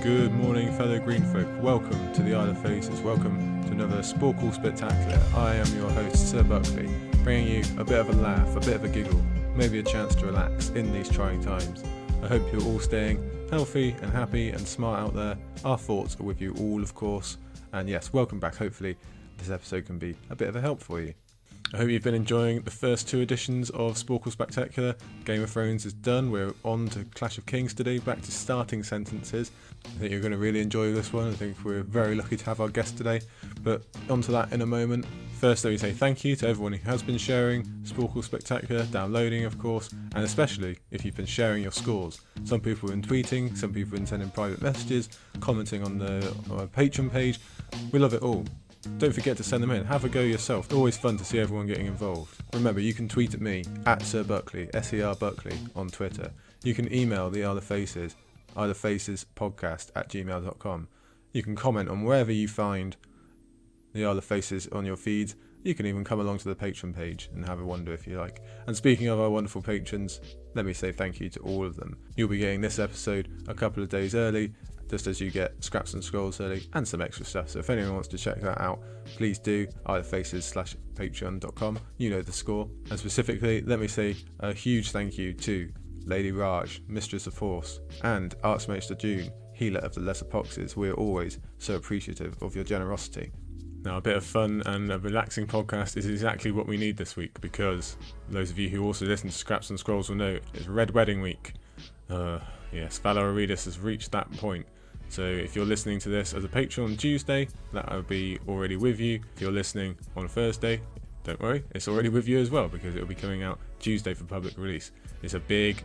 Good morning, fellow green folk. Welcome to the Isle of Faces. Welcome to another Sporcle Spectacular. I am your host, Sir Buckley, bringing you a bit of a laugh, a bit of a giggle, maybe a chance to relax in these trying times. I hope you're all staying healthy and happy and smart out there. Our thoughts are with you all, of course. And yes, welcome back. Hopefully this episode can be a bit of a help for you. I hope you've been enjoying the first two editions of Sporcle Spectacular. Game of Thrones is done. We're on to Clash of Kings today, back to starting sentences. I think you're going to really enjoy this one. I think we're very lucky to have our guest today. But on to that in a moment. First, let me say thank you to everyone who has been sharing Sporcle Spectacular, downloading, of course, and especially if you've been sharing your scores. Some people have been tweeting, some people have been sending private messages, commenting on our Patreon page. We love it all. Don't forget to send them in. Have a go yourself. Always fun to see everyone getting involved. Remember, you can tweet at me, at Sir Buckley, SER Buckley, on Twitter. You can email the Isle of Faces, isleoffacespodcast@gmail.com. You can comment on wherever you find the Isle of Faces on your feeds. You can even come along to the Patreon page and have a wander if you like. And speaking of our wonderful patrons, let me say thank you to all of them. You'll be getting this episode a couple of days early, just as you get Scraps and Scrolls early and some extra stuff. So if anyone wants to check that out, please do. isleoffaces.patreon.com. You know the score. And specifically, let me say a huge thank you to Lady Raj, Mistress of Force, and Archmaester June, Healer of the Lesser Poxes. We're always so appreciative of your generosity. Now, a bit of fun and a relaxing podcast is exactly what we need this week, because those of you who also listen to Scraps and Scrolls will know it's Red Wedding Week. Yes, Valor Aridus has reached that point. So if you're listening to this as a patron on Tuesday, that will be already with you. If you're listening on Thursday, don't worry, it's already with you as well, because it will be coming out Tuesday for public release. It's a big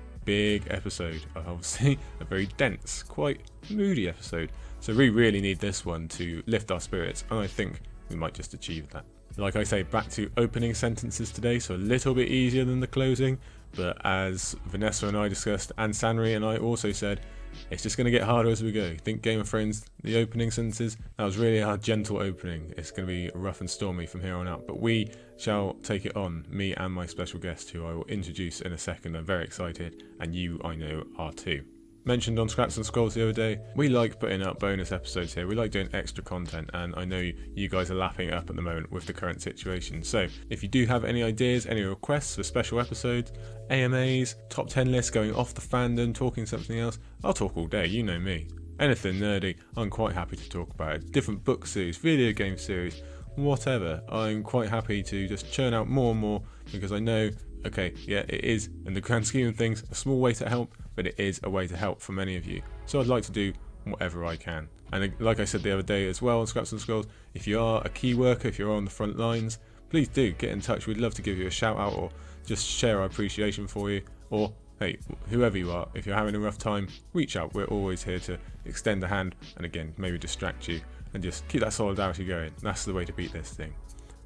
episode, obviously a very dense, quite moody episode. So we really need this one to lift our spirits, and I think we might just achieve that. Like I say, back to opening sentences today, so a little bit easier than the closing, but as Vanessa and I discussed, and Sanri and I also said, it's just going to get harder as we go. I think Game of Thrones, the opening sentences, that was really our gentle opening. It's going to be rough and stormy from here on out, but we shall take it on, me and my special guest, who I will introduce in a second. I'm very excited, and you, I know, are too. Mentioned on Scraps and Scrolls the other day, we like putting out bonus episodes here. We like doing extra content, and I know you guys are lapping it up at the moment with the current situation. So if you do have any ideas, any requests for special episodes, AMAs, top 10 lists, going off the fandom, talking something else, I'll talk all day, you know me. Anything nerdy, I'm quite happy to talk about it. Different book series, video game series, whatever. I'm quite happy to just churn out more and more, because I know, okay, yeah, it is, in the grand scheme of things, a small way to help, but it is a way to help for many of you. So I'd like to do whatever I can. And like I said the other day as well on Scraps and Scrolls, if you are a key worker, if you're on the front lines, please do get in touch. We'd love to give you a shout out, or just share our appreciation for you. Or hey, whoever you are, if you're having a rough time, reach out. We're always here to extend a hand and again, maybe distract you and just keep that solidarity going. That's the way to beat this thing.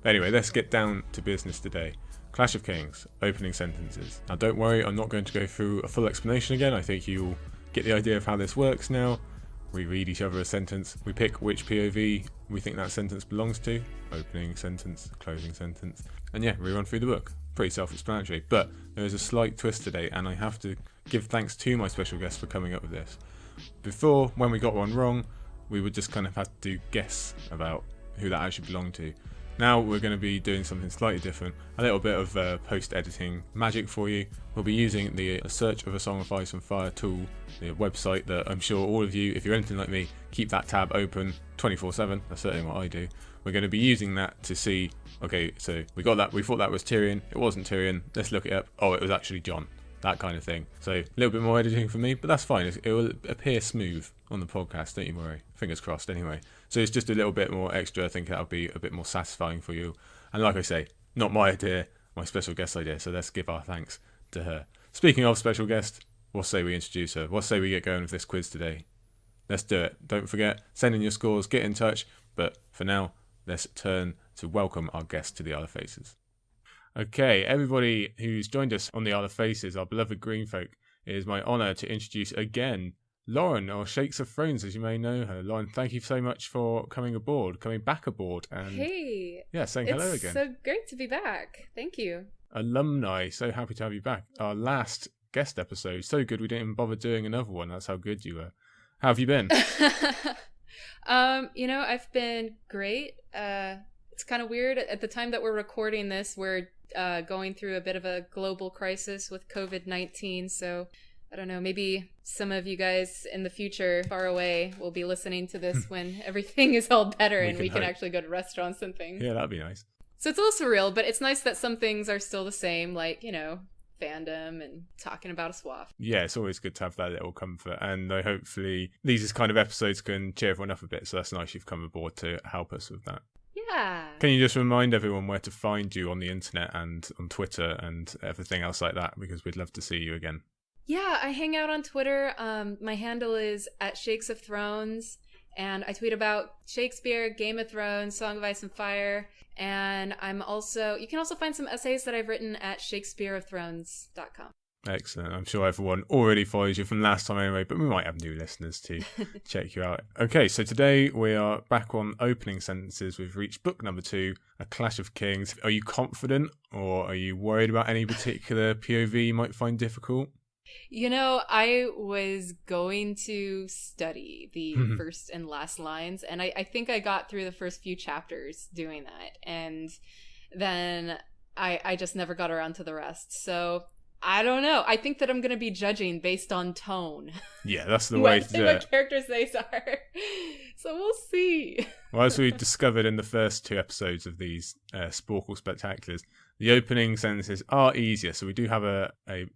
But anyway, let's get down to business today. Clash of Kings, opening sentences. Now don't worry, I'm not going to go through a full explanation again. I think you'll get the idea of how this works now. We read each other a sentence, we pick which POV we think that sentence belongs to, opening sentence, closing sentence, and yeah, we run through the book. Pretty self-explanatory, but there is a slight twist today, and I have to give thanks to my special guest for coming up with this. Before, when we got one wrong, we would just kind of have to guess about who that actually belonged to. Now we're going to be doing something slightly different, a little bit of post-editing magic for you. We'll be using the Search of a Song of Ice and Fire tool, the website that I'm sure all of you, if you're anything like me, keep that tab open 24/7. That's certainly what I do. We're going to be using that to see, okay, so we got that, we thought that was Tyrion, it wasn't Tyrion, let's look it up, oh, it was actually Jon, that kind of thing. So a little bit more editing for me, but that's fine, it will appear smooth on the podcast, don't you worry, fingers crossed anyway. So it's just a little bit more extra. I think that'll be a bit more satisfying for you. And like I say, not my idea, my special guest idea. So let's give our thanks to her. Speaking of special guest, what say we introduce her? What say we get going with this quiz today? Let's do it. Don't forget, send in your scores, get in touch. But for now, let's turn to welcome our guest to the Isle of Faces. Okay, everybody who's joined us on the Isle of Faces, our beloved green folk, it is my honour to introduce again Lauren, or Shakesofthrones, as you may know her. Lauren, thank you so much for coming back aboard. And hey. Yeah, saying hello again. It's so great to be back. Thank you. Alumni, so happy to have you back. Our last guest episode, so good we didn't even bother doing another one. That's how good you were. How have you been? I've been great. It's kind of weird. At the time that we're recording this, we're going through a bit of a global crisis with COVID-19. So I don't know, maybe some of you guys in the future far away will be listening to this when everything is all better and we can actually go to restaurants and things. Yeah, that'd be nice. So it's a little surreal, but it's nice that some things are still the same, like, fandom and talking about a swath. Yeah, it's always good to have that little comfort, and hopefully these kind of episodes can cheer everyone up a bit, so that's nice you've come aboard to help us with that. Yeah. Can you just remind everyone where to find you on the internet and on Twitter and everything else like that, because we'd love to see you again. Yeah, I hang out on Twitter. My handle is @Shakesofthrones, and I tweet about Shakespeare, Game of Thrones, Song of Ice and Fire, and you can also find some essays that I've written at Shakesofthrones.com. Excellent. I'm sure everyone already follows you from last time anyway, but we might have new listeners to check you out. Okay, so today we are back on opening sentences. We've reached book number 2, A Clash of Kings. Are you confident, or are you worried about any particular POV you might find difficult? I was going to study the first and last lines, and I think I got through the first few chapters doing that, and then I just never got around to the rest. So I don't know. I think that I'm going to be judging based on tone. Yeah, that's the way to do it. What characters they are. So we'll see. Well, as we discovered in the first 2 episodes of these Sporcle Spectaculars, the opening sentences are easier, so we do have a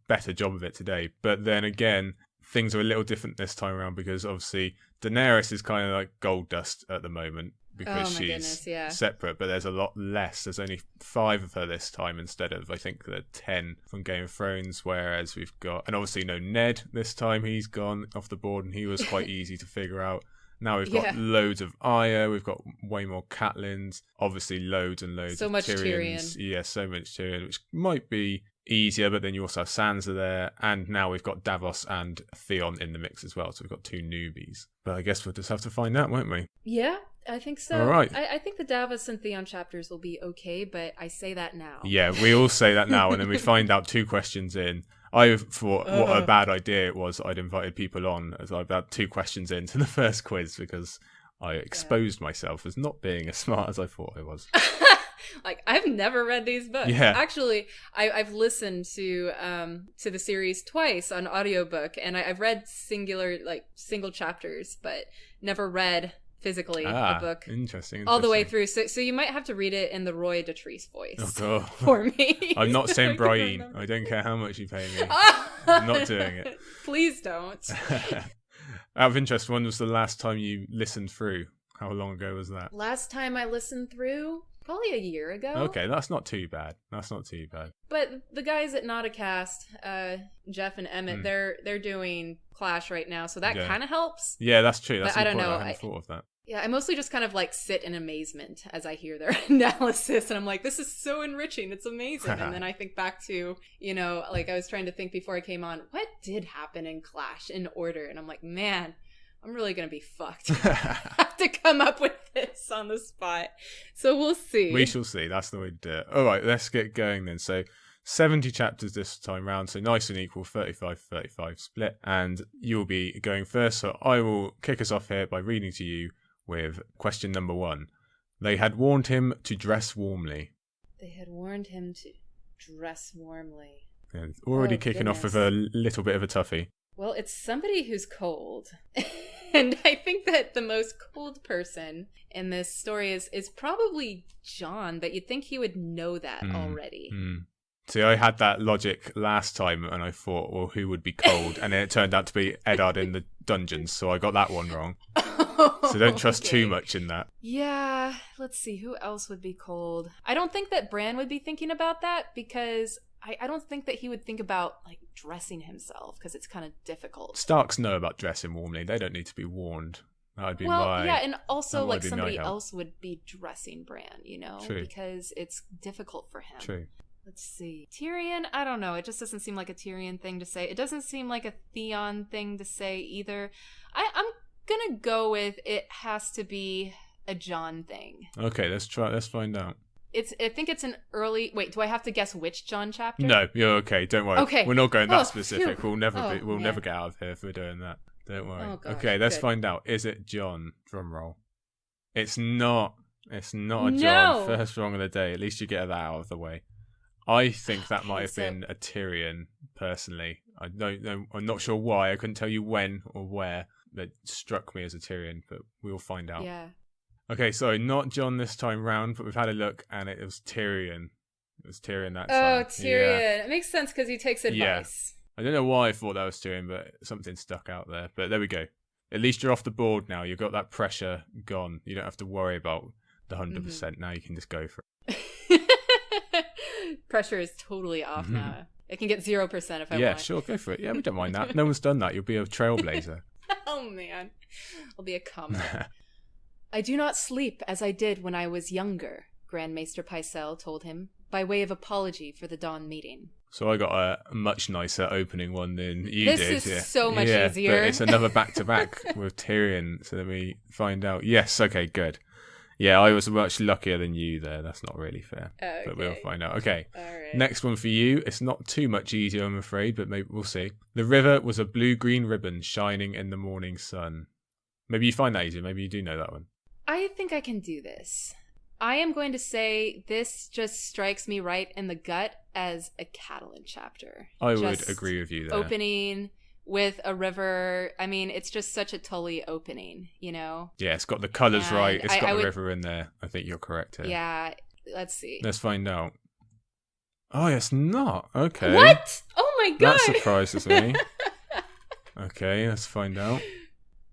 better job of it today. But then again, things are a little different this time around, because obviously Daenerys is kind of like gold dust at the moment, because she's separate, but there's a lot less. There's only 5 of her this time instead of, I think, the 10 from Game of Thrones, whereas we've got, and obviously Ned this time, he's gone off the board, and he was quite easy to figure out. Now we've got loads of Arya, we've got way more Catelyns, obviously loads and loads of Tyrions. Yeah, so much Tyrion, which might be easier, but then you also have Sansa there, and now we've got Davos and Theon in the mix as well, so we've got 2 newbies. But I guess we'll just have to find out, won't we? Yeah, I think so. All right. I think the Davos and Theon chapters will be okay, but I say that now. Yeah, we all say that now, and then we find out 2 questions in. I thought what a bad idea it was. I'd invited people on as about 2 questions into the first quiz, because I exposed myself as not being as smart as I thought I was. Like, I've never read these books. Yeah. Actually, I've listened to the series twice on audiobook, and I've read single chapters, but never read physically the book. Interesting. All the way through. So you might have to read it in the Roy Dotrice voice for me. I'm not saying Brian. I don't care how much you pay me. I'm not doing it. Please don't. Out of interest, when was the last time you listened through? How long ago was that? Last time I listened through? Probably a year ago. Okay, that's not too bad. But the guys at Nauticast, Jeff and Emmett, they're doing Clash right now, so that kind of helps. Yeah, that's true. That's I don't know. I hadn't thought of that. Yeah, I mostly just kind of sit in amazement as I hear their analysis, and I'm like, this is so enriching. It's amazing. And then I think back to, I was trying to think before I came on, what did happen in Clash in order? And I'm like, man, I'm really going to be fucked. I have to come up with this on the spot. So we'll see. We shall see. That's the way to do it. All right, let's get going then. So 70 chapters this time round, so nice and equal, 35-35 split. And you'll be going first, so I will kick us off here by reading to you with question number 1. They had warned him to dress warmly. They had warned him to dress warmly. Yeah, already kicking off with a little bit of a toughie. Well, it's somebody who's cold. And I think that the most cold person in this story is probably Jon, but you'd think he would know that already. See, I had that logic last time, and I thought, well, who would be cold? And then it turned out to be Eddard in the dungeons, so I got that one wrong. So don't trust too much in that. Yeah, let's see, who else would be cold? I don't think that Bran would be thinking about that, because I don't think that he would think about dressing himself, because it's kind of difficult. Starks know about dressing warmly. They don't need to be warned. That would be and also somebody else would be dressing Bran, True. Because it's difficult for him. True. Let's see. Tyrion, I don't know. It just doesn't seem like a Tyrion thing to say. It doesn't seem like a Theon thing to say either. I'm gonna go with it has to be a Jon thing. Okay, let's find out. I think it's an early. Wait, do I have to guess which Jon chapter? No, you're okay. Don't worry. Okay, we're not going that specific. Phew. We'll never get out of here if we're doing that. Don't worry. Oh, gosh, okay, let's good. find out. Is it John? Drum roll. It's not. It's not a John. No! First wrong of the day. At least you get that out of the way. I think that might have so- been a Tyrion, personally. I don't know. I'm not sure why. I couldn't tell you when or where. That struck me as a Tyrion, but we'll find out. Yeah. Okay, so not John this time round, but we've had a look, and it was Tyrion. It was Tyrion that Oh, time. Tyrion. Yeah. It makes sense because he takes advice. I don't know why I thought that was Tyrion, but something stuck out there. But there we go. At least you're off the board now. You've got that pressure gone. You don't have to worry about the 100%. Now you can just go for it. Pressure is totally off now. I can get 0% if I want. Yeah, sure, go for it. Yeah, we don't mind that. No one's done that. You'll be a trailblazer. Oh, man. I'll be a commoner. I do not sleep as I did when I was younger, Grand Maester Pycelle told him, by way of apology for the dawn meeting. So I got a much nicer opening one than you This did. is so much easier. But it's another back-to-back with Tyrion, so let me find out. Yes, okay, good. Yeah, I was much luckier than you there. That's not really fair. Okay. But we'll find out. Okay, All right. next one for you. It's not too much easier, I'm afraid, but maybe we'll see. The river was a blue-green ribbon shining in the morning sun. Maybe you find that easier. Maybe you do know that one. I think I can do this. I am going to say this just strikes me right in the gut as a Catelyn chapter. I would Just agree with you there. Opening with a river. I mean, it's just such a Tully opening, you know? Yeah, it's got the colours And right. It's got I the would- river in there. I think you're correct here. Yeah, let's see. Let's find out. Oh, it's not. Okay. What? Oh my god! That surprises me. Okay, let's find out.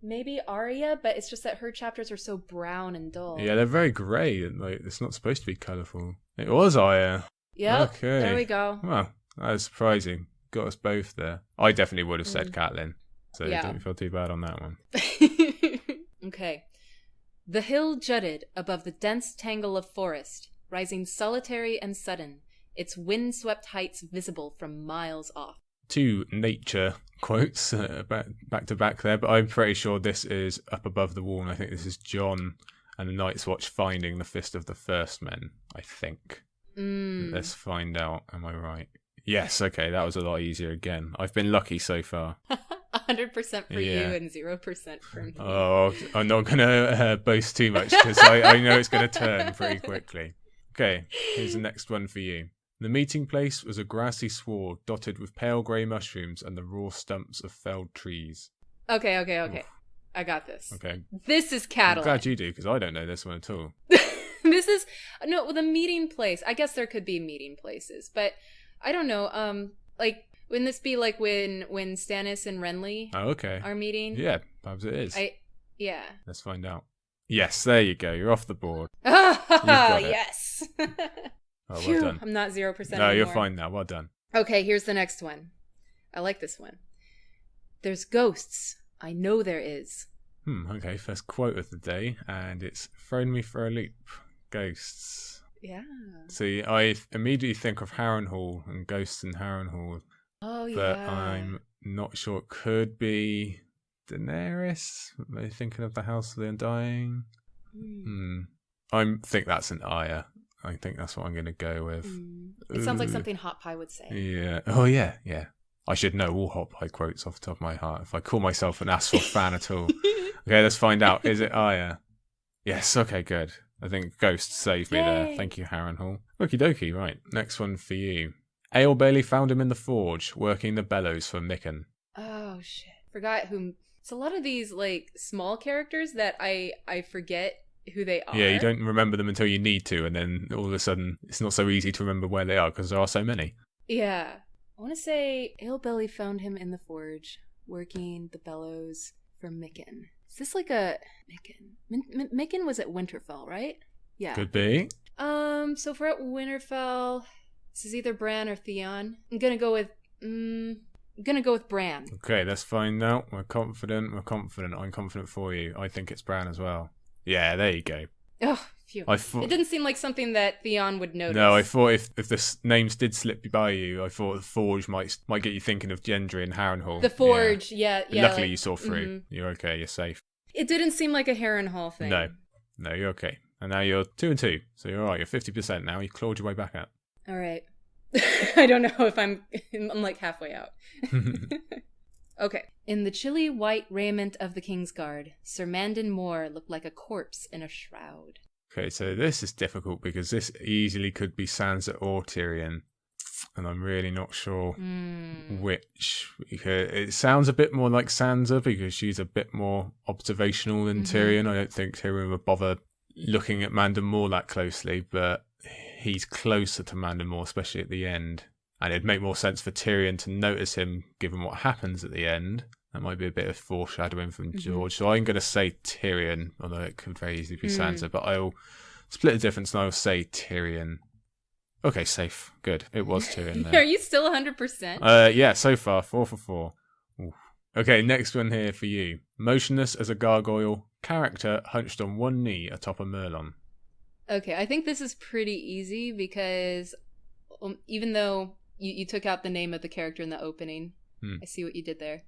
Maybe Arya, but it's just that her chapters are so brown and dull. Yeah, they're very grey. Like, it's not supposed to be colourful. It was Aya. Yep. Okay. There we go. Well, that was surprising. Got us both there. I definitely would have said Catelyn. So Yeah. don't feel too bad on that one. Okay. The hill jutted above the dense tangle of forest, rising solitary and sudden, its wind-swept heights visible from miles off. Two nature quotes back to back there, but I'm pretty sure this is up above the wall, and I think this is Jon and the Night's Watch finding the Fist of the First Men, I think. Let's find out. Am I right? Yes, okay, that was a lot easier again. I've been lucky so far. 100% for Yeah. you and 0% for me. Oh, I'm not going to boast too much because I know it's going to turn pretty quickly. Okay, here's the next one for you. The meeting place was a grassy sward dotted with pale grey mushrooms and the raw stumps of felled trees. Okay. I got this. Okay, This is I'm Catelyn. glad you do because I don't know this one at all. This is no the meeting place. I guess there could be meeting places, but I don't know. Like wouldn't this be like when Stannis and Renly Oh, okay. are meeting? Yeah, perhaps it is. Yeah. Let's find out. Yes, there you go. You're off the board. Ah, it. yes. Oh, well Phew, done. I'm not 0% No, anymore. you're fine now. Well done. Okay, here's the next one. I like this one. There's ghosts. I know there is. Okay, first quote of the day, and it's thrown me for a loop. Ghosts. Yeah. See, I immediately think of Harrenhal and ghosts in Harrenhal, Oh, yeah. but I'm not sure. It could be Daenerys. Am I thinking of the House of the Undying? I think that's an Arya. I think that's what I'm going to go with. It sounds like Ooh. something Hot Pie would say. Yeah. Oh, yeah, yeah. I should know all Hot Pie quotes off the top of my heart if I call myself an Asphalt fan at all. Okay, let's find out. Is it Arya? Yes, okay, good. I think Ghost saved me there. Yay. Thank you, Harrenhal. Okie dokie, right. Next one for you. Ale Bailey found him in the forge, working the bellows for Mikken. Oh, shit. Forgot who... It's a lot of these, like, small characters that I forget who they are. Yeah, you don't remember them until you need to, and then all of a sudden it's not so easy to remember where they are because there are so many. Yeah. I want to say Alebelly found him in the forge, working the bellows for Mikken. Is this like a... Mikken? Mikken was at Winterfell, right? Yeah. Could be. So if we're at Winterfell, this is either Bran or Theon. I'm gonna go with Bran. Okay, let's find out. We're confident. I'm confident for you. I think it's Bran as well. Yeah, there you go. Oh, phew. It didn't seem like something that Theon would notice. No, I thought if the names did slip by you, I thought the Forge might get you thinking of Gendry and Harrenhal. The Forge, yeah. Luckily, like, you saw through. You're okay. You're safe. It didn't seem like a Harrenhal thing. No, you're okay. And now you're 2-2, so you're all right. You're 50% now. You clawed your way back out. All right. I don't know if I'm like halfway out. Okay. In the chilly white raiment of the King's Guard, Sir Mandan Moore looked like a corpse in a shroud. Okay, so this is difficult because this easily could be Sansa or Tyrion. And I'm really not sure which. Because it sounds a bit more like Sansa because she's a bit more observational than Tyrion. I don't think Tyrion would bother looking at Mandan Moore that closely, but he's closer to Mandan Moore, especially at the end. And it'd make more sense for Tyrion to notice him given what happens at the end. That might be a bit of foreshadowing from George. So I'm going to say Tyrion, although it could very easily be Sansa. But I'll split the difference and I'll say Tyrion. Okay, safe. Good. It was Tyrion there. Are you still 100%? Yeah, so far. 4 for 4. Oof. Okay, next one here for you. Motionless as a gargoyle. Character hunched on one knee atop a Merlon. Okay, I think this is pretty easy because even though you took out the name of the character in the opening, I see what you did there.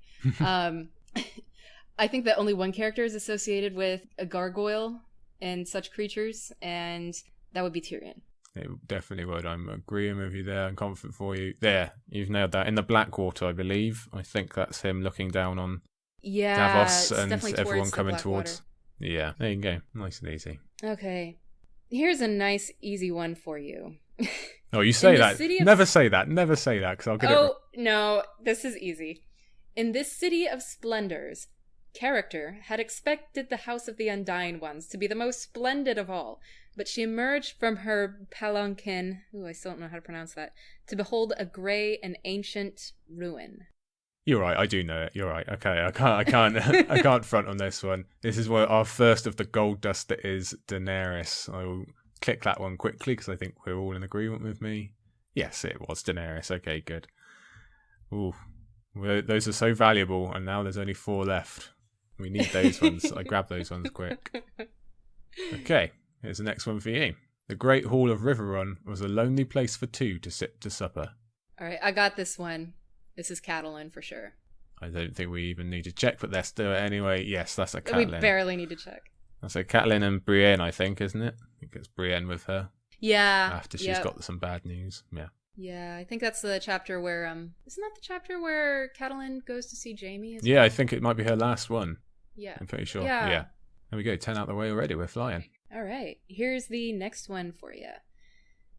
I think that only one character is associated with a gargoyle and such creatures, and that would be Tyrion. It definitely would. I'm agreeing with you there. I'm confident for you. There, you've nailed that. In the Blackwater, I believe. I think that's him looking down on Davos and everyone coming towards. Yeah, there you go. Nice and easy. Okay. Here's a nice, easy one for you. Oh, you say that. Never say that. Never say that, because I'll get it. Oh, no. This is easy. In this city of splendors, character had expected the House of the Undying Ones to be the most splendid of all, but she emerged from her palanquin, I still don't know how to pronounce that, to behold a grey and ancient ruin. You're right, I do know it. You're right. Okay, I can't I can't front on this one. This is our first of the gold dust that is Daenerys. I will click that one quickly because I think we're all in agreement with me. Yes, it was Daenerys. Okay, good. Ooh, well, those are so valuable, and now there's only 4 left. We need those ones. I grabbed those ones quick. Okay, here's the next one for you. The Great Hall of Riverrun was a lonely place for 2 to sit to supper. All right, I got this one. This is Catelyn for sure. I don't think we even need to check, but let's do it anyway. Yes, that's a Catelyn. We barely need to check. That's a Catelyn and Brienne, I think, isn't it? I think it's Brienne with her. Yeah. After she's got some bad news. Yeah. Yeah, I think that's the chapter where, isn't that the chapter where Catelyn goes to see Jaime? Yeah, I think it might be her last one. Yeah. I'm pretty sure. Yeah. There we go, 10 out of the way already. We're flying. All right. Here's the next one for you.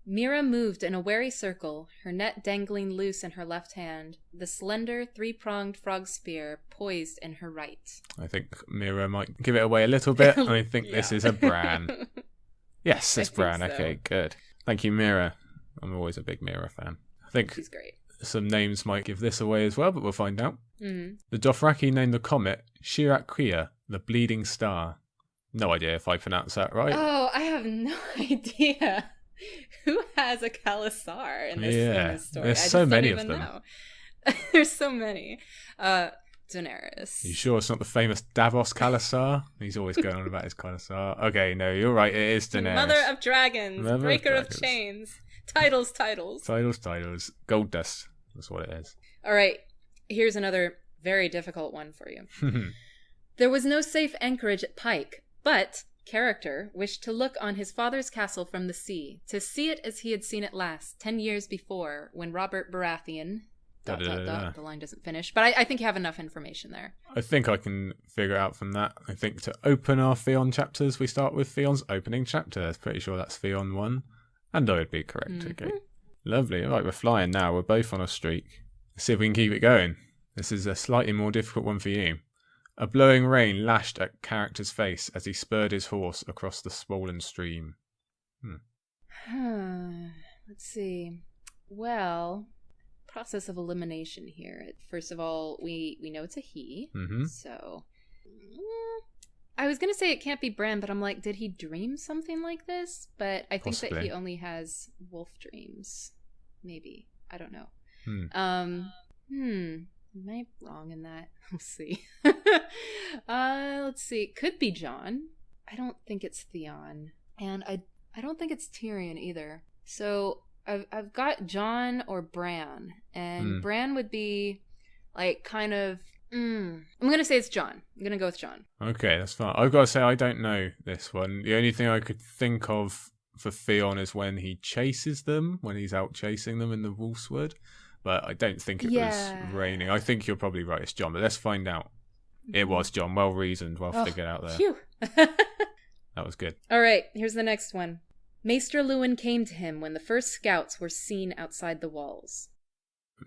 Mira moved in a wary circle, her net dangling loose in her left hand, the slender, 3-pronged frog spear poised in her right. I think Mira might give it away a little bit. I think this is a Bran. Yes, it's Bran. So. Okay, good. Thank you, Mira. I'm always a big Mira fan. I think she's great. Some names might give this away as well, but we'll find out. Mm-hmm. The Dothraki named the comet Shirak-Quia, the Bleeding Star. No idea if I pronounced that right. Oh, I have no idea. Who has a Khalasar in this story? There's so many of them. There's so many. Daenerys. You sure it's not the famous Davos Khalasar? He's always going on about his Khalasar. Okay, no, you're right. It is Daenerys. Mother of Dragons. Breaker of Chains. Titles. Titles. Gold dust. That's what it is. All right. Here's another very difficult one for you. There was no safe anchorage at Pike, but character wished to look on his father's castle from the sea, to see it as he had seen it last, 10 years before, when Robert Baratheon... ... The line doesn't finish, but I think you have enough information there. I think I can figure out from that. I think to open our Theon chapters, we start with Theon's opening chapter. I'm pretty sure that's Theon 1, and I would be correct. Mm-hmm. Okay, lovely. All right, we're flying now. We're both on a streak. Let's see if we can keep it going. This is a slightly more difficult one for you. A blowing rain lashed at character's face as he spurred his horse across the swollen stream. Let's see. Well, process of elimination here. First of all, we know it's a he. Mm-hmm. So I was going to say it can't be Bran, but I'm like, did he dream something like this? But I think that he only has wolf dreams. Maybe. I don't know. Am I wrong in that? Let's see. Let's see. It could be Jon. I don't think it's Theon. And I don't think it's Tyrion either. So I've got Jon or Bran. And Bran would be like kind of... I'm going to say it's Jon. I'm going to go with Jon. Okay, that's fine. I've got to say I don't know this one. The only thing I could think of for Theon is when he chases them, when he's out chasing them in the Wolfswood. but I don't think it was raining. I think you're probably right, it's Jon, but let's find out. It was Jon. Well reasoned, well figured out there. Phew. That was good. All right, here's the next one. Maester Lewin came to him when the first scouts were seen outside the walls.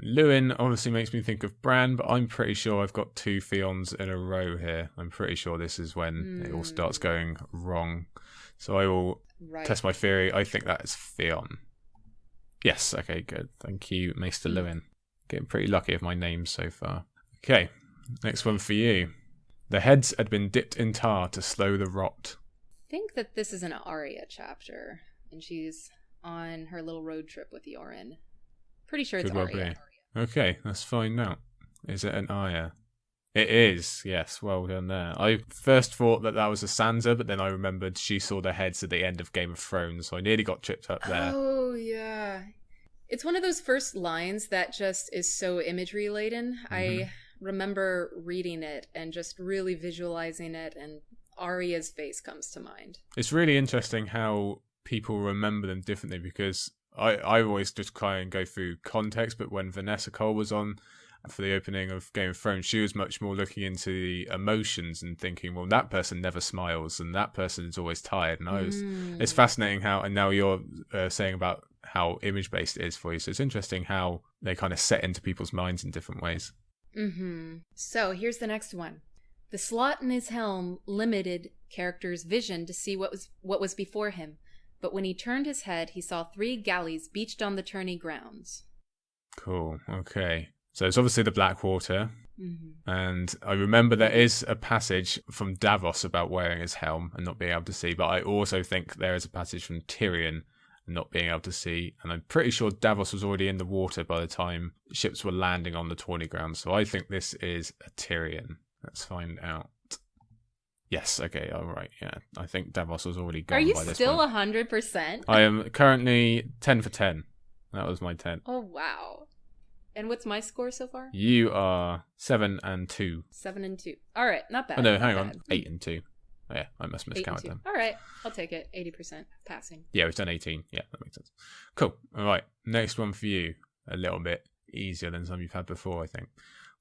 Lewin obviously makes me think of Bran, but I'm pretty sure I've got 2 Theons in a row here. I'm pretty sure this is when it all starts going wrong. So I will test my theory. I think that is Theon. Yes, okay, good. Thank you, Maester Lewin. Getting pretty lucky with my names so far. Okay, next one for you. The heads had been dipped in tar to slow the rot. I think that this is an Arya chapter, and she's on her little road trip with Yoren. Pretty sure it's Arya. Okay, let's find out. Is it an Arya? It is, yes. Well done there. I first thought that was a Sansa, but then I remembered she saw the heads at the end of Game of Thrones, so I nearly got tripped up there. Oh, yeah. It's one of those first lines that just is so imagery laden. Mm-hmm. I remember reading it and just really visualizing it, and Arya's face comes to mind. It's really interesting how people remember them differently, because I always just try and go through context, but when Vanessa Cole was on for the opening of Game of Thrones, she was much more looking into the emotions and thinking, well, that person never smiles and that person is always tired. And it's fascinating how, and now you're saying about how image-based it is for you. So it's interesting how they kind of set into people's minds in different ways. Mm-hmm. So here's the next one. The slot in his helm limited character's vision to see what was before him. But when he turned his head, he saw 3 galleys beached on the tourney grounds. Cool. Okay. So it's obviously the Blackwater. Mm-hmm. And I remember there is a passage from Davos about wearing his helm and not being able to see. But I also think there is a passage from Tyrion and not being able to see. And I'm pretty sure Davos was already in the water by the time ships were landing on the tourney grounds. So I think this is a Tyrion. Let's find out. Yes, okay, all right, yeah. I think Davos was already gone by this point. Are you still 100%? I am currently 10 for 10. That was my 10. Oh, wow. And what's my score so far? You are 7 and 2. 7 and 2. All right, not bad. Oh, no, hang on. 8 and 2. Oh, yeah, I must miscount them. All right, I'll take it. 80% passing. Yeah, we've done 18. Yeah, that makes sense. Cool. All right, next one for you. A little bit easier than some you've had before, I think.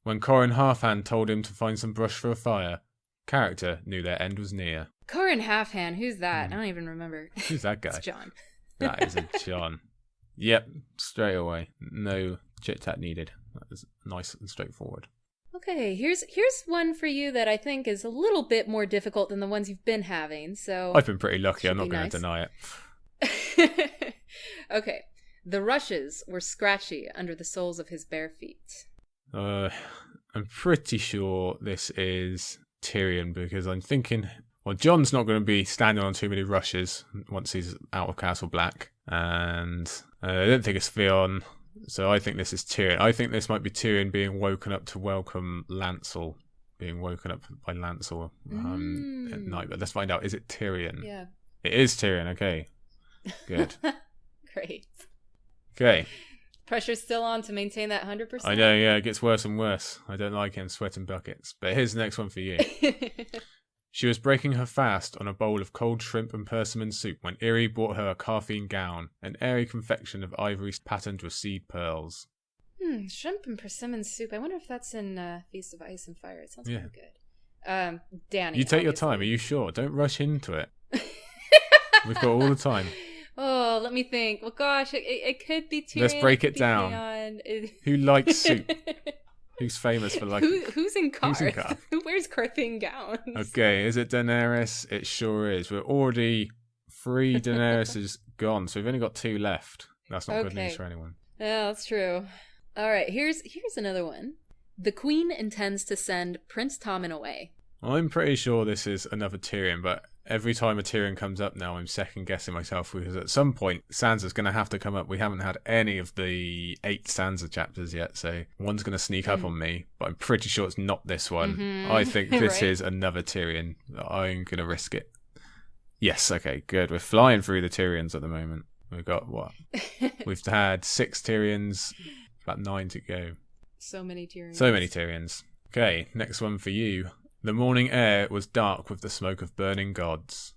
When Corran Halfhand told him to find some brush for a fire, character knew their end was near. Corran Halfhand, who's that? I don't even remember. Who's that guy? It's Jon. That is a Jon. Yep, straight away. No chit-chat needed. That was nice and straightforward. Okay, here's one for you that I think is a little bit more difficult than the ones you've been having. So I've been pretty lucky. I'm not going to deny it. Okay. The rushes were scratchy under the soles of his bare feet. I'm pretty sure this is Tyrion, because I'm thinking, well, Jon's not going to be standing on too many rushes once he's out of Castle Black, and I don't think it's Theon, so I think this is Tyrion. I think this might be Tyrion being woken up to welcome Lancel, being woken up by Lancel at night, but let's find out. Is it Tyrion? Yeah. It is Tyrion, okay. Good. Great. Okay. Pressure's still on to maintain that 100%. I know, yeah, it gets worse and worse. I don't like him sweating buckets. But here's the next one for you. She was breaking her fast on a bowl of cold shrimp and persimmon soup when Irri brought her a Carthene gown, an airy confection of ivory patterned with seed pearls. Shrimp and persimmon soup. I wonder if that's in Feast of Ice and Fire. It sounds pretty good. Danny. You take your time. Are you sure? Don't rush into it. We've got all the time. Oh, let me think. Well, gosh, it could be Tyrion. Let's break it down. Who likes soup? Who's famous for liking? Who's in Carth? Who wears Carthene gowns? Okay, is it Daenerys? It sure is. We're already 3 Daenerys gone, so we've only got 2 left. That's not good news for anyone. Yeah, that's true. All right, here's another one. The Queen intends to send Prince Tommen away. I'm pretty sure this is another Tyrion, but every time a Tyrion comes up now, I'm second-guessing myself, because at some point, Sansa's going to have to come up. We haven't had any of the 8 Sansa chapters yet, so one's going to sneak up on me, but I'm pretty sure it's not this one. Mm-hmm. I think this is another Tyrion. I'm going to risk it. Yes, okay, good. We're flying through the Tyrions at the moment. We've got, what? We've had 6 Tyrions, about 9 to go. So many Tyrions. So many Tyrions. Okay, next one for you. The morning air was dark with the smoke of burning gods.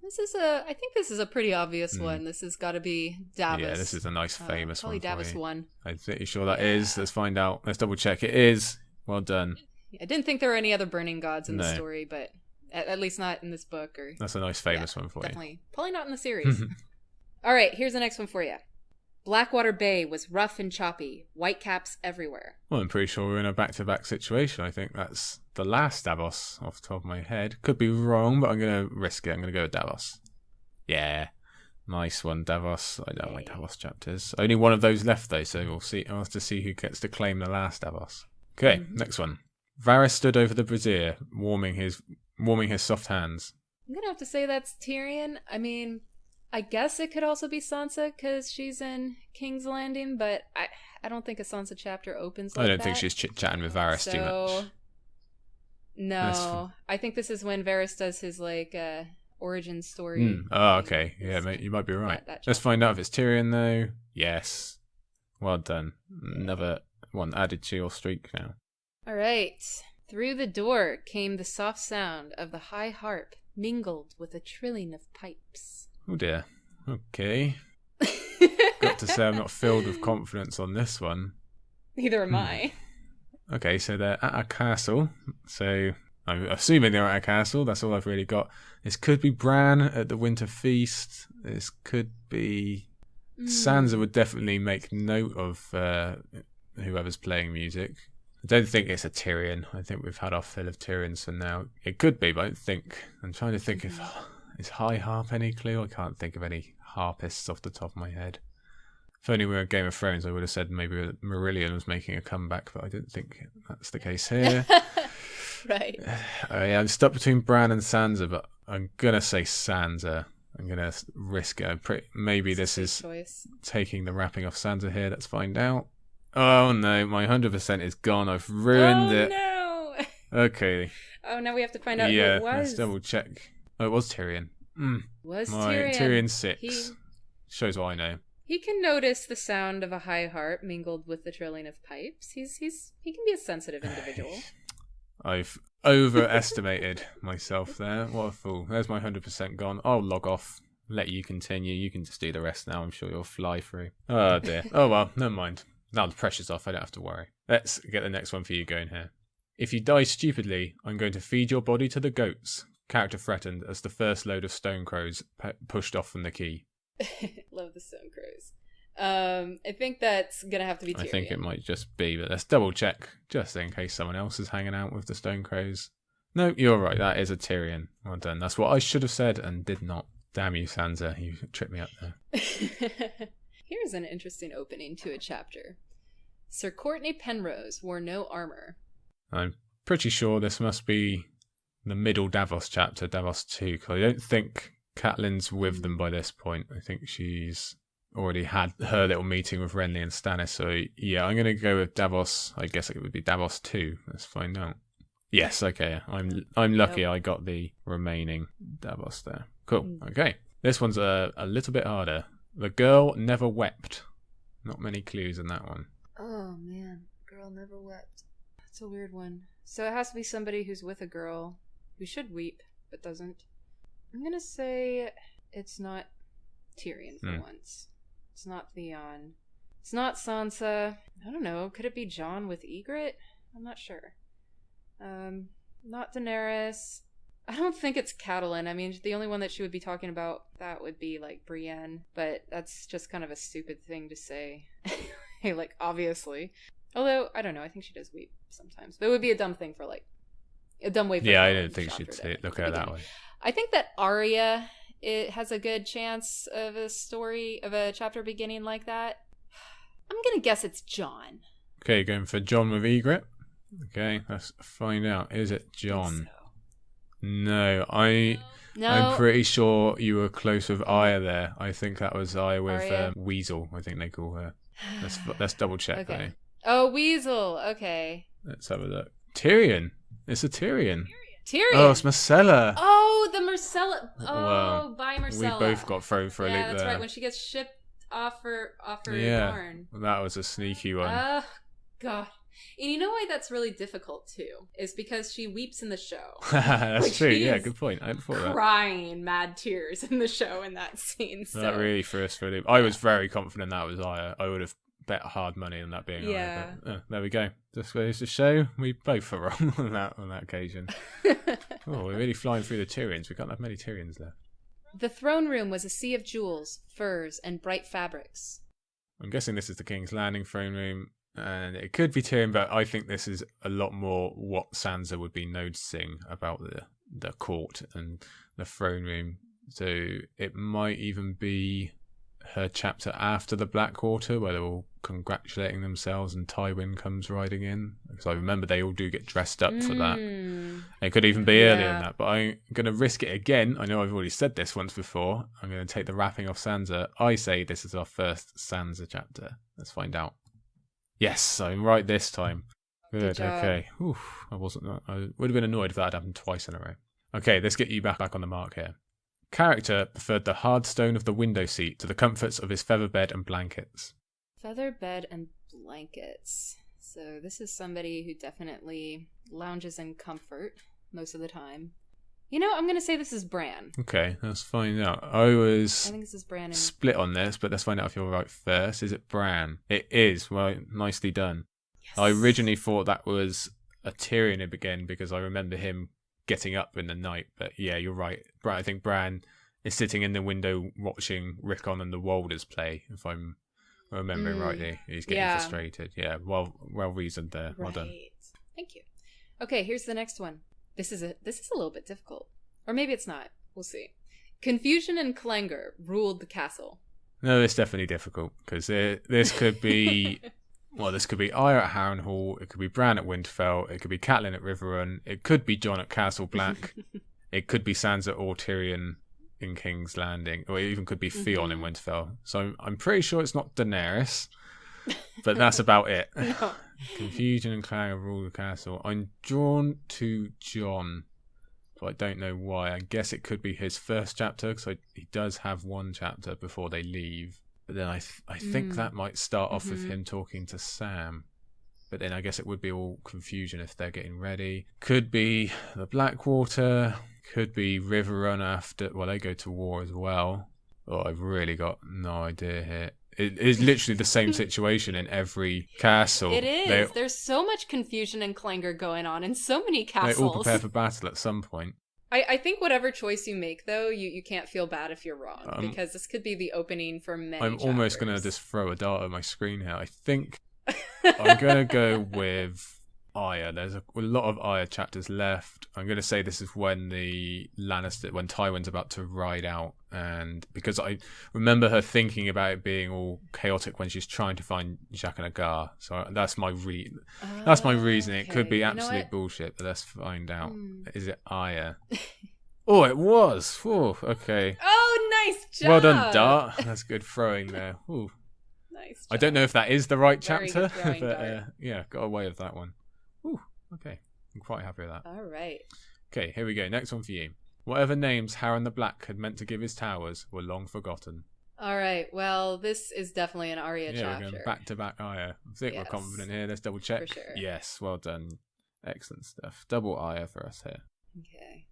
I think this is a pretty obvious one. This has got to be Davos. Yeah, this is a nice famous one. Probably Davos won. I'm pretty sure that is. Let's find out. Let's double check. It is. Well done. I didn't think there were any other burning gods in the story, but at least not in this book. Or that's a nice famous one for you. Probably not in the series. All right, here's the next one for you. Blackwater Bay was rough and choppy, whitecaps everywhere. Well, I'm pretty sure we're in a back-to-back situation. I think that's the last Davos off the top of my head. Could be wrong, but I'm going to risk it. I'm going to go with Davos. Yeah, nice one, Davos. I don't like Davos chapters. Only one of those left, though, so we'll see. I'll have to see who gets to claim the last Davos. Okay, next one. Varys stood over the brazier, warming his soft hands. I'm going to have to say that's Tyrion. I mean, I guess it could also be Sansa because she's in King's Landing, but I don't think a Sansa chapter opens like that. I don't think she's chit-chatting with Varys too much. No, I think this is when Varys does his origin story. Oh, okay. Yeah, mate, you might be right. Let's find out if it's Tyrion though. Yes. Well done. Another one added to your streak now. All right. Through the door came the soft sound of the high harp mingled with a trilling of pipes. Oh dear. Okay. Got to say I'm not filled with confidence on this one. Neither am I. Okay, so they're at a castle. So I'm assuming they're at a castle. That's all I've really got. This could be Bran at the Winter Feast. This could be... Sansa would definitely make note of whoever's playing music. I don't think it's a Tyrion. I think we've had our fill of Tyrions for now. It could be, but I don't think... I'm trying to think if... Is High Harp any clue? I can't think of any harpists off the top of my head. If only we were Game of Thrones, I would have said maybe Marillion was making a comeback, but I don't think that's the case here. Right. Yeah, I'm stuck between Bran and Sansa, but I'm going to say Sansa. I'm going to risk it. Maybe this is taking the wrapping off Sansa here. Let's find out. Oh no, my 100% is gone. I've ruined it. Oh no! Okay. Oh, now we have to find out who it was. Let's double check. Oh, it was Tyrion. Tyrion. Tyrion 6. Shows what I know. He can notice the sound of a high harp mingled with the trilling of pipes. He can be a sensitive individual. I've overestimated myself there. What a fool. There's my 100% gone. I'll log off. Let you continue. You can just do the rest now. I'm sure you'll fly through. Oh dear. Oh well, never mind. Now the pressure's off. I don't have to worry. Let's get the next one for you going here. If you die stupidly, I'm going to feed your body to the goats. Character threatened as the first load of stone crows pushed off from the quay. Love the stone crows. I think that's gonna have to be Tyrion. I think it might just be, but let's double check just in case someone else is hanging out with the stone crows. No, you're right. That is a Tyrion. Well done. That's what I should have said and did not. Damn you, Sansa. You tripped me up there. Here's an interesting opening to a chapter. Sir Courtney Penrose wore no armor. I'm pretty sure this must be the middle Davos chapter, Davos 2, because I don't think Catelyn's with them by this point. I think she's already had her little meeting with Renly and Stannis. So yeah, I'm going to go with Davos. I guess it would be Davos 2. Let's find out. Yes, okay. I'm lucky I got the remaining Davos there. Cool. Okay. This one's a little bit harder. The girl never wept. Not many clues in that one. Oh man, girl never wept. That's a weird one. So it has to be somebody who's with a girl who should weep but doesn't. I'm gonna say it's not Tyrion for once. It's not Theon. It's not Sansa. I don't know. Could it be Jon with Ygritte? I'm not sure. Not Daenerys. I don't think it's Catelyn. I mean, the only one that she would be talking about that would be like Brienne, but that's just kind of a stupid thing to say. Hey, like obviously. Although I don't know. I think she does weep sometimes, but it would be a dumb thing for like a dumb way for I don't think she'd look at it that way. I think that Arya has a good chance of a chapter beginning like that. I'm gonna guess it's Jon. Okay, going for Jon with Ygritte. Okay, let's find out. Is it Jon? No, I'm pretty sure you were close with Arya there. I think that was Arya with Weasel. I think they call her. Let's double check though. Oh, Weasel. Okay. Let's have a look. Tyrion. It's a Tyrion. Tyrion. Oh, it's Myrcella. Oh, the Myrcella. Oh, well, by Myrcella. We both got thrown for a loop there. Yeah, that's right. When she gets shipped off her barn. That was a sneaky one. Oh, God. And you know why that's really difficult too? Is because she weeps in the show. That's Like, true. she Yeah, is good point. I hadn't thought of that. crying mad tears in the show in that scene. So That really threw us for a loop. I was very confident that was Aya. I would have bet hard money on that being Aya. But, there we go. Just goes to show we both are wrong on that occasion. Oh, we're really flying through the Tyrions. We can't have many Tyrions left. The throne room was a sea of jewels, furs, and bright fabrics. I'm guessing this is the King's Landing throne room, and it could be Tyrion, but I think this is a lot more what Sansa would be noticing about the court and the throne room. So it might even be her chapter after the Blackwater, where they're all congratulating themselves and Tywin comes riding in. Because I remember they all do get dressed up for that. It could even be earlier than that, but I'm going to risk it again. I know I've already said this once before. I'm going to take the wrapping off Sansa. I say this is our first Sansa chapter. Let's find out. Yes, I'm right this time. Good, okay. Oof, I would have been annoyed if that had happened twice in a row. Okay, let's get you back on the mark here. Character preferred the hard stone of the window seat to the comforts of his feather bed and blankets. Feather bed and blankets. So this is somebody who definitely lounges in comfort most of the time. You know, I'm going to say this is Bran. Okay, let's find out. I think this is Bran. Split on this, but let's find out if you're right first. Is it Bran? It is. Well, nicely done. Yes. I originally thought that was a Tyrion again because I remember him getting up in the night, but yeah, you're right. I think Bran is sitting in the window watching Rickon and the Walders play, if I'm remembering rightly. He's getting frustrated. Yeah, well reasoned there. Well done. Thank you. Okay, here's the next one. This is a little bit difficult. Or maybe it's not. We'll see. Confusion and clangor ruled the castle. No, it's definitely difficult because this could be well, this could be Aya at Harrenhal, it could be Bran at Winterfell, it could be Catelyn at Riverrun, it could be Jon at Castle Black, it could be Sansa or Tyrion in King's Landing, or it even could be Theon in Winterfell. So I'm pretty sure it's not Daenerys, but that's about it. No. Confusion and clangor rule the castle. I'm drawn to Jon, but I don't know why. I guess it could be his first chapter, because he does have one chapter before they leave. But then I think that might start off with him talking to Sam. But then I guess it would be all confusion if they're getting ready. Could be the Blackwater. Could be Riverrun after. Well, they go to war as well. Oh, I've really got no idea here. It is literally the same situation in every castle. It is. There's so much confusion and clangor going on in so many castles. They all prepare for battle at some point. I think whatever choice you make, though, you can't feel bad if you're wrong, because this could be the opening for many I'm chapters. almost going to just throw a dart at my screen here. I think I'm going to go with Aya. There's a lot of Aya chapters left. I'm going to say this is when when Tywin's about to ride out, and because I remember her thinking about it being all chaotic when she's trying to find Jaqen and Hagar. So that's my reasoning. Okay. It could be absolute bullshit, but let's find out. Is it Aya? Oh, it was. Oh, okay. Oh, nice job. Well done, Dart. That's good throwing there. Ooh. Nice job. I don't know if that is the right Very chapter, good throwing, but yeah, got away with that one. Ooh, okay. I'm quite happy with that. All right. Okay, here we go. Next one for you. Whatever names Harren the Black had meant to give his towers were long forgotten. All right. Well, this is definitely an Arya chapter. Yeah, we're going back-to-back Aya. I think we're confident here. Let's double check. For sure. Yes, well done. Excellent stuff. Double Aya for us here. Okay.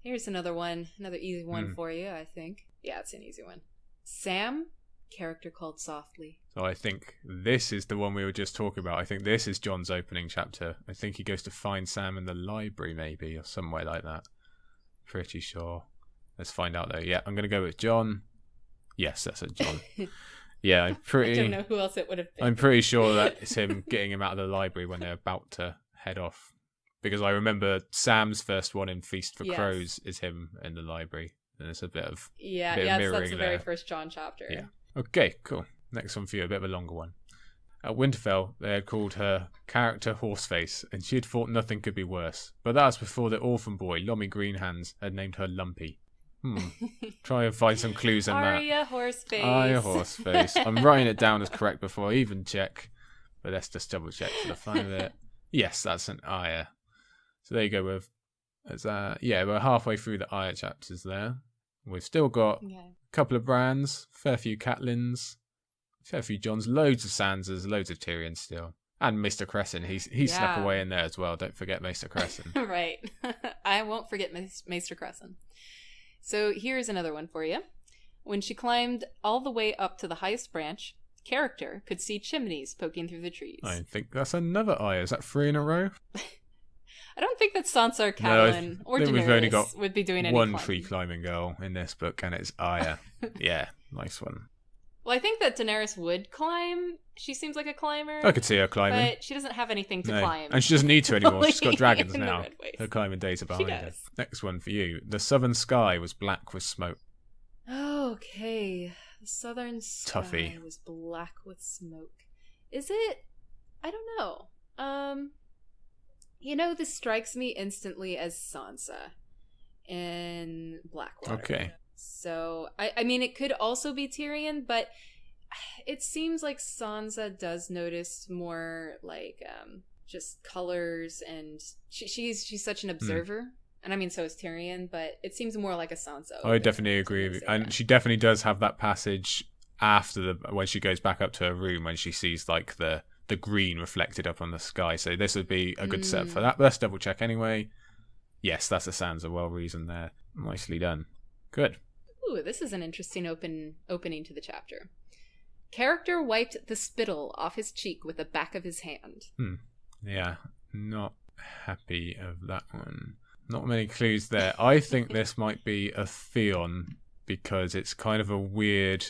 Here's another one. Another easy one for you, I think. Yeah, it's an easy one. Sam, character called Softly. So I think this is the one we were just talking about. I think this is Jon's opening chapter. I think he goes to find Sam in the library, maybe, or somewhere like that. Pretty sure. Let's find out, though. Yeah, I'm going to go with Jon. Yes, that's a Jon. Yeah, I'm pretty... I don't know who else it would have been. I'm pretty sure that it's him getting him out of the library when they're about to head off. Because I remember Sam's first one in Feast for Crows is him in the library. And it's a bit of that's the very first Jon chapter. Yeah. Okay, cool. Next one for you, a bit of a longer one. At Winterfell, they had called her character Horseface, and she had thought nothing could be worse. But that was before the orphan boy, Lommy Greenhands, had named her Lumpy. Try and find some clues in that. Arya Horseface. Arya Horseface. I'm writing it down as correct before I even check. But let's just double check for the fun of it. Yes, that's an Arya. So there you go with... we're halfway through the Arya chapters there. We've still got a couple of Brans, fair few Catelyns, fair few Jons, loads of Sansas, loads of Tyrion still. And Maester Crescent, he snuck away in there as well. Don't forget Maester Crescent. Right. I won't forget Maester Crescent. So here's another one for you. When she climbed all the way up to the highest branch, character could see chimneys poking through the trees. I think that's another eye. Is that 3 in a row? I don't think that Sansa or Catelyn or Daenerys we've only got would be doing any one climbing. tree climbing girl in this book, and it's Arya. Yeah, nice one. Well, I think that Daenerys would climb. She seems like a climber. I could see her climbing. But she doesn't have anything to climb. And she doesn't need to anymore. She's got dragons in the now. Red Waste. Her climbing days are behind her. does. Next one for you. The southern sky was black with smoke. Okay. The southern sky Tuffy. was black with smoke. Is it? I don't know. This strikes me instantly as Sansa in Blackwater. Okay. So, I mean, it could also be Tyrion, but it seems like Sansa does notice more, like, just colors, and she's such an observer. And I mean, so is Tyrion, but it seems more like a Sansa. I definitely agree with you. And she definitely does have that passage after when she goes back up to her room, when she sees, like, the green reflected up on the sky. So this would be a good setup for that. But let's double check anyway. Yes, that's a Sansa. Well reasoned there. Nicely done. Good. Ooh, this is an interesting opening to the chapter. Character wiped the spittle off his cheek with the back of his hand. Yeah, not happy of that one. Not many clues there. I think this might be a Theon, because it's kind of a weird,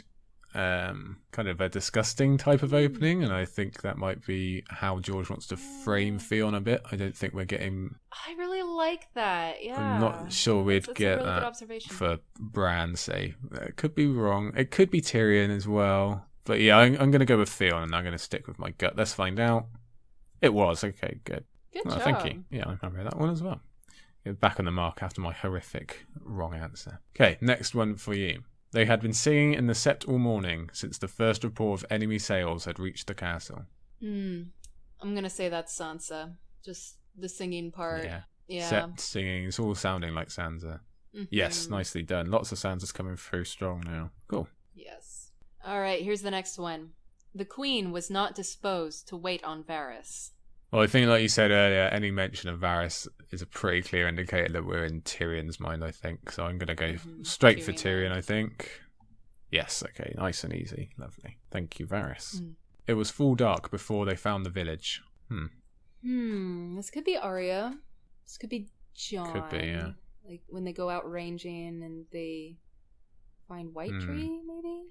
kind of a disgusting type of opening, and I think that might be how George wants to frame Theon a bit. I don't think we're getting... I really like that, yeah. I'm not sure we'd get really that for Bran, say. It could be wrong. It could be Tyrion as well. But yeah, I'm going to go with Theon, and I'm going to stick with my gut. Let's find out. It was. Okay, good. Good job. Thank you. Yeah, I'm happy with that one as well. Back on the mark after my horrific wrong answer. Okay, next one for you. They had been singing in the Sept all morning since the first report of enemy sails had reached the castle. I'm going to say that's Sansa. Just the singing part. Yeah. Sept singing. It's all sounding like Sansa. Yes, nicely done. Lots of Sansas coming through strong now. Cool. Yes. All right, here's the next one. The queen was not disposed to wait on Varys. Well, I think, like you said earlier, any mention of Varys is a pretty clear indicator that we're in Tyrion's mind, I think. So I'm going to go straight for Tyrion, I think. Yes, okay, nice and easy. Lovely. Thank you, Varys. It was full dark before they found the village. This could be Arya. This could be Jon. Could be, yeah. Like when they go out ranging and they find White Tree, maybe?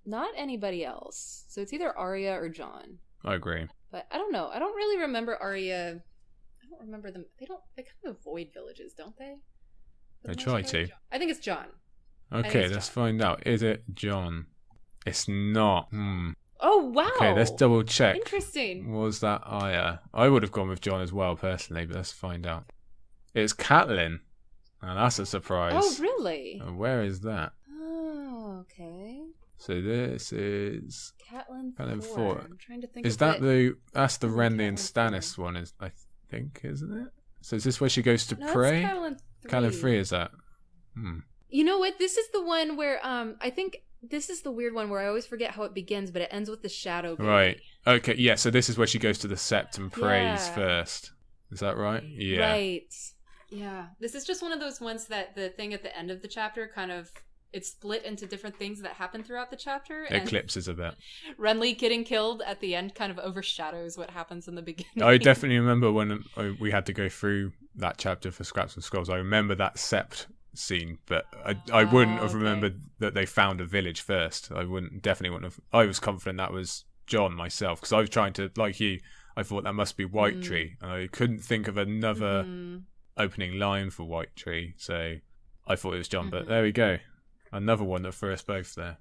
Not anybody else. So it's either Arya or Jon. I agree. But I don't know. I don't really remember Arya. I don't remember them. They kind of avoid villages, don't they? They try to. I think it's Jon. Okay, let's find out. Is it Jon? It's not. Oh, wow. Okay, let's double check. Interesting. Was that Arya? I would have gone with Jon as well, personally, but let's find out. It's Catelyn. And that's a surprise. Oh, really? And where is that? Oh, okay. So this is Catelyn 4. I'm trying to think. Is that that's the Renly and Stannis one? I think, isn't it? So is this where she goes to pray? Catelyn 3 is that? You know what? This is the one where I think this is the weird one where I always forget how it begins, but it ends with the shadow baby. Right. Okay. Yeah. So this is where she goes to the Sept and prays first. Is that right? Yeah. Right. Yeah. This is just one of those ones that the thing at the end of the chapter kind of. It's split into different things that happen throughout the chapter. Eclipses a bit. Renly getting killed at the end kind of overshadows what happens in the beginning. I definitely remember when we had to go through that chapter for Scraps and Scrolls. I remember that Sept scene, but I wouldn't have remembered that they found a village first. Definitely wouldn't have. I was confident that was Jon myself, because I was trying to, like you, I thought that must be White Tree, and I couldn't think of another opening line for White Tree, so I thought it was Jon, but there we go. Another one that threw us both there.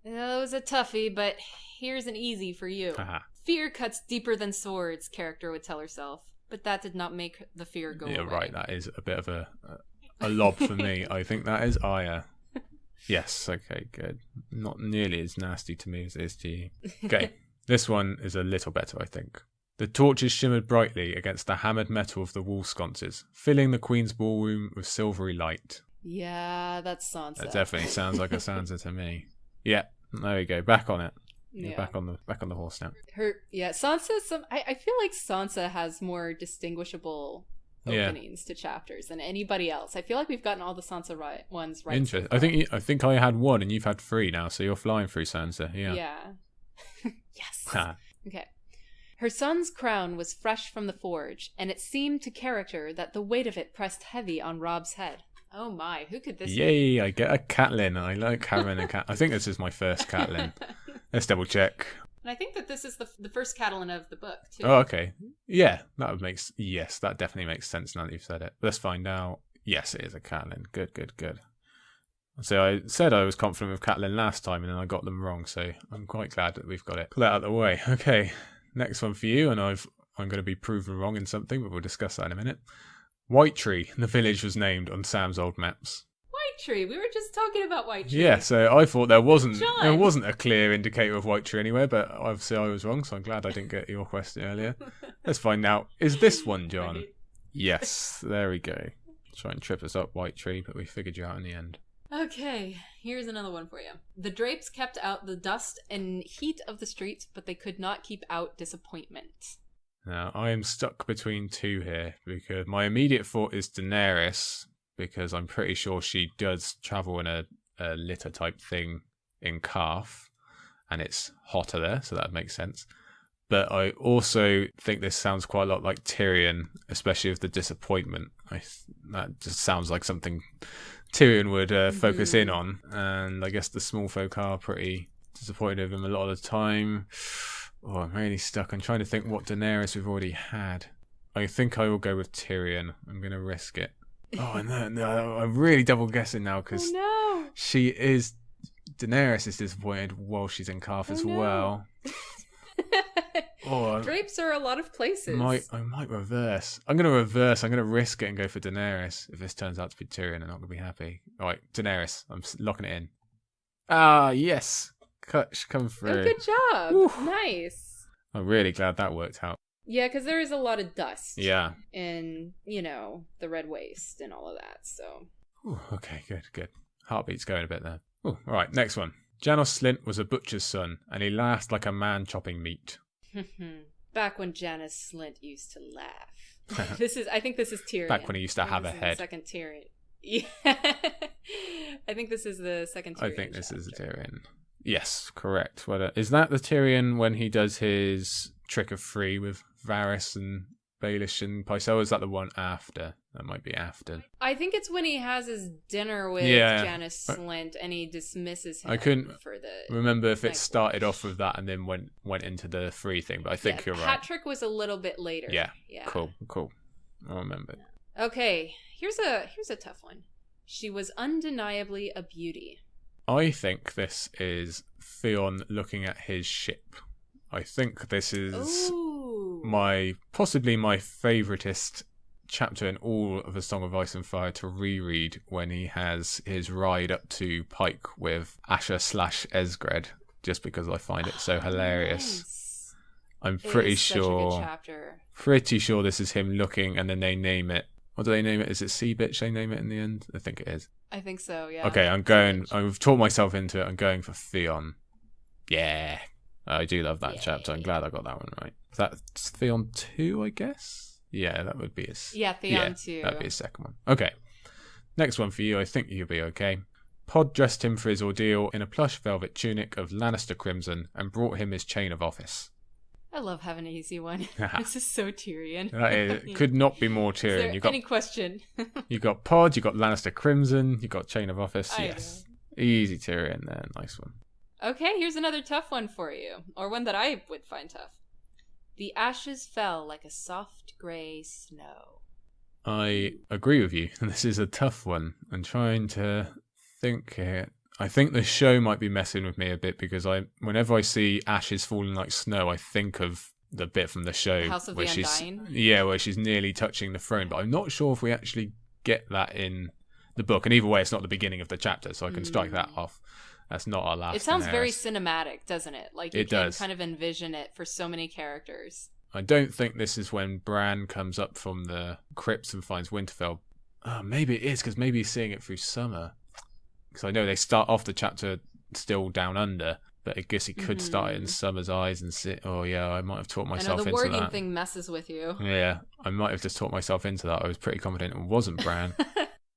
That was a toughie, but here's an easy for you. Fear cuts deeper than swords, character would tell herself. But that did not make the fear go away. Yeah, right. That is a bit of a lob for me. I think that is Arya. Yes, okay, good. Not nearly as nasty to me as it is to you. Okay, this one is a little better, I think. The torches shimmered brightly against the hammered metal of the wall sconces, filling the Queen's ballroom with silvery light. Yeah, that's Sansa. That definitely sounds like a Sansa to me. Yeah, there we go. Back on it. You're back on the horse now. Sansa. I feel like Sansa has more distinguishable openings to chapters than anybody else. I feel like we've gotten all the Sansa ones right. Interesting. I think I had 1 and you've had 3 now, so you're flying through Sansa. Yeah. Yes. Okay. Her son's crown was fresh from the forge, and it seemed to character that the weight of it pressed heavy on Robb's head. Oh my, who could this be? Yay, I get a Catelyn. I like having a cat. I think this is my first Catelyn. Let's double check. And I think that this is the first Catelyn of the book, too. Oh, okay. Yeah, that definitely makes sense now that you've said it. Let's find out. Yes, it is a Catelyn. Good. So I said I was confident with Catelyn last time, and then I got them wrong, so I'm quite glad that we've got it. Pull it out of the way. Okay, next one for you, and I'm going to be proven wrong in something, but we'll discuss that in a minute. Whitetree, the village was named on Sam's old maps. Whitetree, we were just talking about Whitetree. Yeah, so I thought there wasn't a clear indicator of Whitetree anywhere, but obviously I was wrong, so I'm glad I didn't get your question earlier. Let's find out. Is this one, John? Right. Yes, there we go. Try and trip us up, Whitetree, but we figured you out in the end. Okay, here's another one for you. The drapes kept out the dust and heat of the streets, but they could not keep out disappointment. Now, I am stuck between 2 here, because my immediate thought is Daenerys, because I'm pretty sure she does travel in a litter type thing in Karth, and it's hotter there, so that makes sense. But I also think this sounds quite a lot like Tyrion, especially with the disappointment. That just sounds like something Tyrion would focus in on, and I guess the small folk are pretty disappointed with him a lot of the time. Oh, I'm really stuck. I'm trying to think what Daenerys we've already had. I think I will go with Tyrion. I'm going to risk it. Oh, no, I'm really double guessing now because Daenerys is disappointed while she's in Karth as well. Drapes are a lot of places. I might reverse. I'm going to reverse. I'm going to risk it and go for Daenerys. If this turns out to be Tyrion, I'm not going to be happy. All right, Daenerys. I'm locking it in. Ah, yes. Come through. Oh, good job. Woo. Nice. I'm really glad that worked out. Yeah, because there is a lot of dust. Yeah. In, the Red Waste and all of that, so. Ooh, okay, good. Heartbeat's going a bit there. Ooh, all right, next one. Janos Slynt was a butcher's son, and he laughed like a man chopping meat. Back when Janos Slynt used to laugh. I think this is Tyrion. Back when he used to have a head. The second Tyrion. Yeah. I think this is the second Tyrion. I think this is Tyrion. Yes, correct. Is that the Tyrion when he does his trick of 3 with Varys and Baelish and Pycelle? Or is that the one after? That might be after. I think it's when he has his dinner with Janos Slynt and he dismisses him. I couldn't remember if it started watch. off with that and then went into the 3 thing, but I think you're right. Patrick was a little bit later. Yeah. Cool. I'll remember. Okay, here's a tough one. She was undeniably a beauty. I think this is Theon looking at his ship. I think this is possibly my favouriteest chapter in all of A Song of Ice and Fire to reread when he has his ride up to Pike with Asher / Esgred, just because I find it so hilarious. Nice. I'm pretty sure. Such a good chapter. Pretty sure this is him looking, and then they name it. What do they name it? Is it Sea Bitch they name it in the end? I think it is. I think so, yeah. Okay, I've taught myself into it. I'm going for Theon. Yeah. I do love that chapter. I'm glad I got that one right. Is that Theon 2, I guess? Yeah, that would be his. Yeah, Theon 2. That'd be his second one. Okay. Next one for you. I think you'll be okay. Pod dressed him for his ordeal in a plush velvet tunic of Lannister crimson and brought him his chain of office. I love having an easy one. This is so Tyrion. That could not be more Tyrion. Is there any question? You got Pod, you got Lannister Crimson, you got Chain of Office. Yes. Easy Tyrion there. Nice one. Okay, here's another tough one for you. Or one that I would find tough. The ashes fell like a soft grey snow. I agree with you. This is a tough one. I'm trying to think here. I think the show might be messing with me a bit because whenever I see ashes falling like snow, I think of the bit from the show House of where the she's Undying? where she's nearly touching the throne. But I'm not sure if we actually get that in the book. And either way, it's not the beginning of the chapter, so I can strike that off. That's not our last. It sounds Daenerys. very cinematic, doesn't it? Like you can kind of envision it for so many characters. I don't think this is when Bran comes up from the crypts and finds Winterfell. Oh, maybe it is because maybe he's seeing it through summer. Because I know they start off the chapter still down under, But I guess he could start it in Summer's eyes and sit. Oh yeah, I might have taught myself into that. I know the wording thing messes with you. Yeah, I might have just taught myself into that. I was pretty confident it wasn't Bran.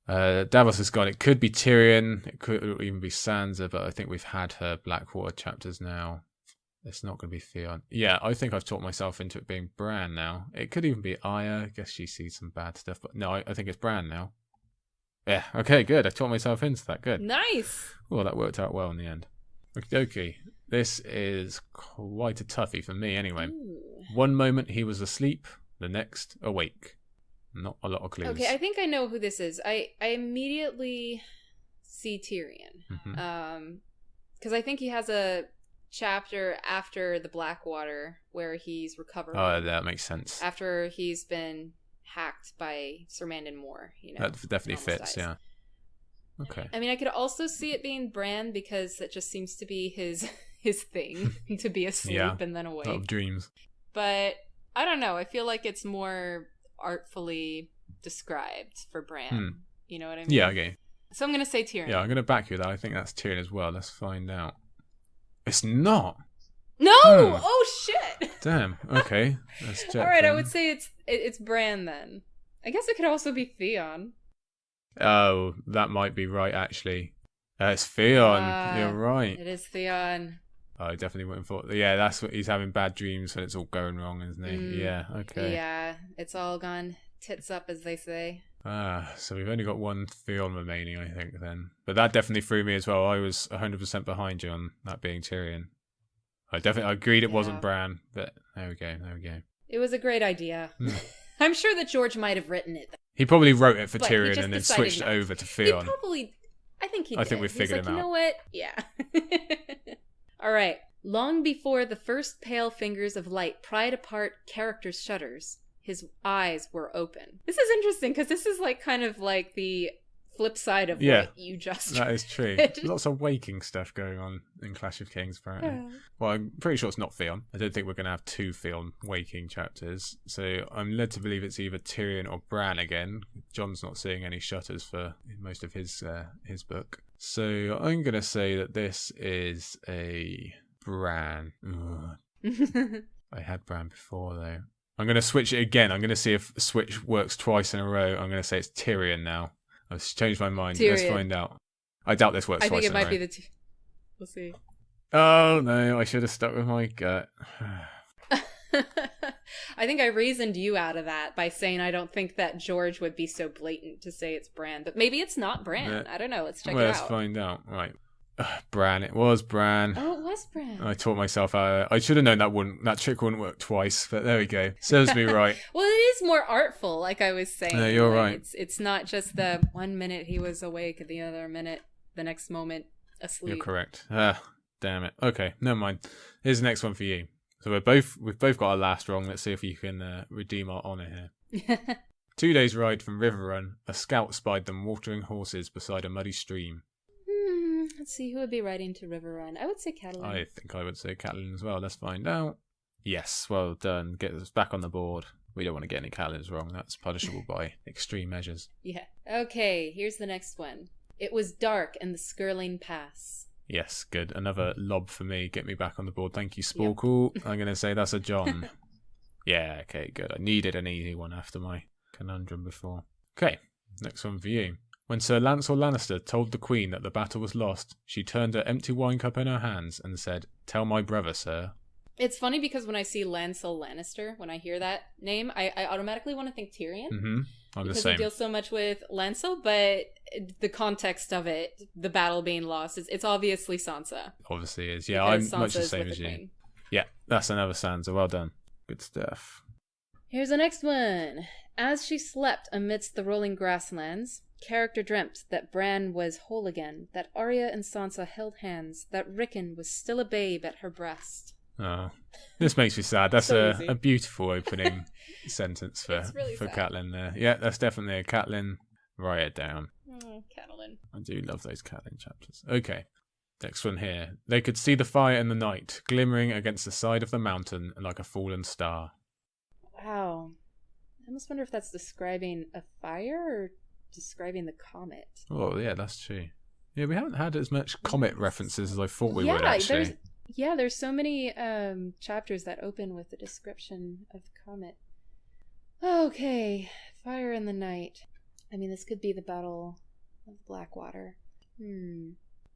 Davos has gone. It could be Tyrion. It could even be Sansa, but I think we've had her Blackwater chapters now. It's not going to be Theon. Yeah, I think I've taught myself into it being Bran now. It could even be Arya. I guess she sees some bad stuff, but no, I think it's Bran now. Yeah, okay, good. I taught myself into that. Good. Nice. Well, that worked out well in the end. Okay. This is quite a toughie for me anyway. Ooh. One moment he was asleep, the next awake. Not a lot of clues. Okay, I think I know who this is. I immediately see Tyrion. Because I think he has a chapter after the Blackwater where he's recovering. Oh, that makes sense. After he's been hacked by Sir Mandon Moore. That definitely fits, yeah. Okay. I mean, I could also see it being Bran because it just seems to be his thing to be asleep and then awake. A lot of dreams. But I don't know. I feel like it's more artfully described for Bran. You know what I mean? Yeah, okay. So I'm going to say Tyrion. Yeah, I'm going to back you with that. I think that's Tyrion as well. Let's find out. It's not. No! Oh, shit! Damn. Okay. Let's check. All right, then. I would say it's Bran then. I guess it could also be Theon. Oh, that might be right, actually. It's Theon. You're right. It is Theon. Oh, I definitely wouldn't have thought. Yeah, that's what he's having bad dreams when it's all going wrong, isn't he? Yeah, okay. Yeah, it's all gone tits up, as they say. So we've only got one Theon remaining, I think, then. But that definitely threw me as well. I was 100% behind you on that being Tyrion. I agreed it wasn't Bran, but there we go. It was a great idea. I'm sure that George might have written it. He probably wrote it for But Tyrion and then switched it over to Theon. I think he did. I think we figured him out. You know what? Yeah. All right. Long before the first pale fingers of light pried apart characters' shutters, his eyes were open. This is interesting because this is kind of like the flip side of what you just That is true. Lots of waking stuff going on in Clash of Kings, apparently. Yeah. Well, I'm pretty sure it's not Theon. I don't think we're going to have two Theon waking chapters. So I'm led to believe it's either Tyrion or Bran again. Jon's not seeing any shutters for most of his book. So I'm going to say that this is a Bran. I had Bran before, though. I'm going to switch it again. I'm going to see if switch works twice in a row. I'm going to say it's Tyrion now. I've changed my mind. Tyrion. Let's find out. I doubt this works twice in a row. I think it might be the We'll see. Oh, no. I should have stuck with my gut. I think I reasoned you out of that by saying I don't think that George would be so blatant to say it's Bran. But maybe it's not Bran. I don't know. Let's check it out. Let's find out. Right. Bran. It was Bran. Oh, it was Bran. I taught myself I should have known that trick wouldn't work twice, but there we go. Serves me right. Well, it is more artful, like I was saying. No, you're right. It's not just the 1 minute he was awake and the next moment asleep. You're correct. Damn it. Okay, never mind. Here's the next one for you. So we've both got our last wrong. Let's see if you can redeem our honour here. 2 days' ride from Riverrun, a scout spied them watering horses beside a muddy stream. Let's see, who would be riding to Riverrun? I would say Catelyn. I think I would say Catelyn as well. Let's find out. Yes, well done. Get us back on the board. We don't want to get any Catelyns wrong. That's punishable by extreme measures. Yeah. Okay, here's the next one. It was dark in the Skirling Pass. Yes, good. Another lob for me. Get me back on the board. Thank you, Sporcle. Yep. I'm going to say that's a Jon. Yeah, okay, good. I needed an easy one after my conundrum before. Okay, next one for you. When Sir Lancel Lannister told the Queen that the battle was lost, she turned her empty wine cup in her hands and said, "Tell my brother, sir." It's funny because when I see Lancel Lannister, when I hear that name, I automatically want to think Tyrion. Mm-hmm. I'm the same. Because he deals so much with Lancel, but the context of it, the battle being lost, it's obviously Sansa. Obviously is. Yeah, I'm much the same as you. Yeah, that's another Sansa. Well done. Good stuff. Here's the next one. As she slept amidst the rolling grasslands, character dreamt that Bran was whole again, that Arya and Sansa held hands, that Rickon was still a babe at her breast. Oh, this makes me sad. That's so a beautiful opening sentence for really Catelyn there. Yeah, that's definitely a Catelyn. Write it down. Oh, Catelyn. I do love those Catelyn chapters. Okay, next one here. They could see the fire in the night, glimmering against the side of the mountain like a fallen star. Wow. I almost wonder if that's describing a fire or describing the comet. Oh, yeah, that's true. Yeah, we haven't had as much comet references as I thought we would, actually. Yeah, there's so many chapters that open with the description of the comet. Okay, fire in the night. I mean, this could be the Battle of Blackwater. I'm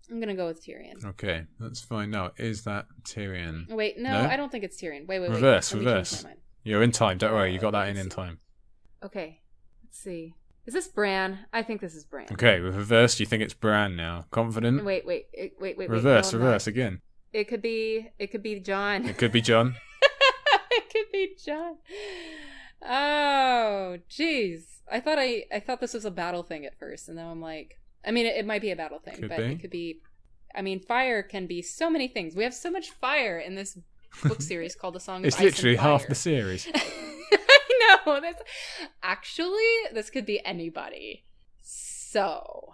gonna go with Tyrion. Okay, let's find out. Is that Tyrion? Wait, no, I don't think it's Tyrion. Wait. Reverse. Let me change my mind. You're in time. Don't worry, you got that in time. Okay, let's see. Is this Bran? I think this is Bran. Okay, with reverse, you think it's Bran now? Confident? Wait. Reverse No, again. It could be John. It could be Jon. It could be John. Oh, jeez. I thought this was a battle thing at first, and now I'm like, I mean, it might be a battle thing, but it could be. I mean, fire can be so many things. We have so much fire in this book series called The Song of Ice and Fire. It's literally half the series. I know. This could be anybody. So,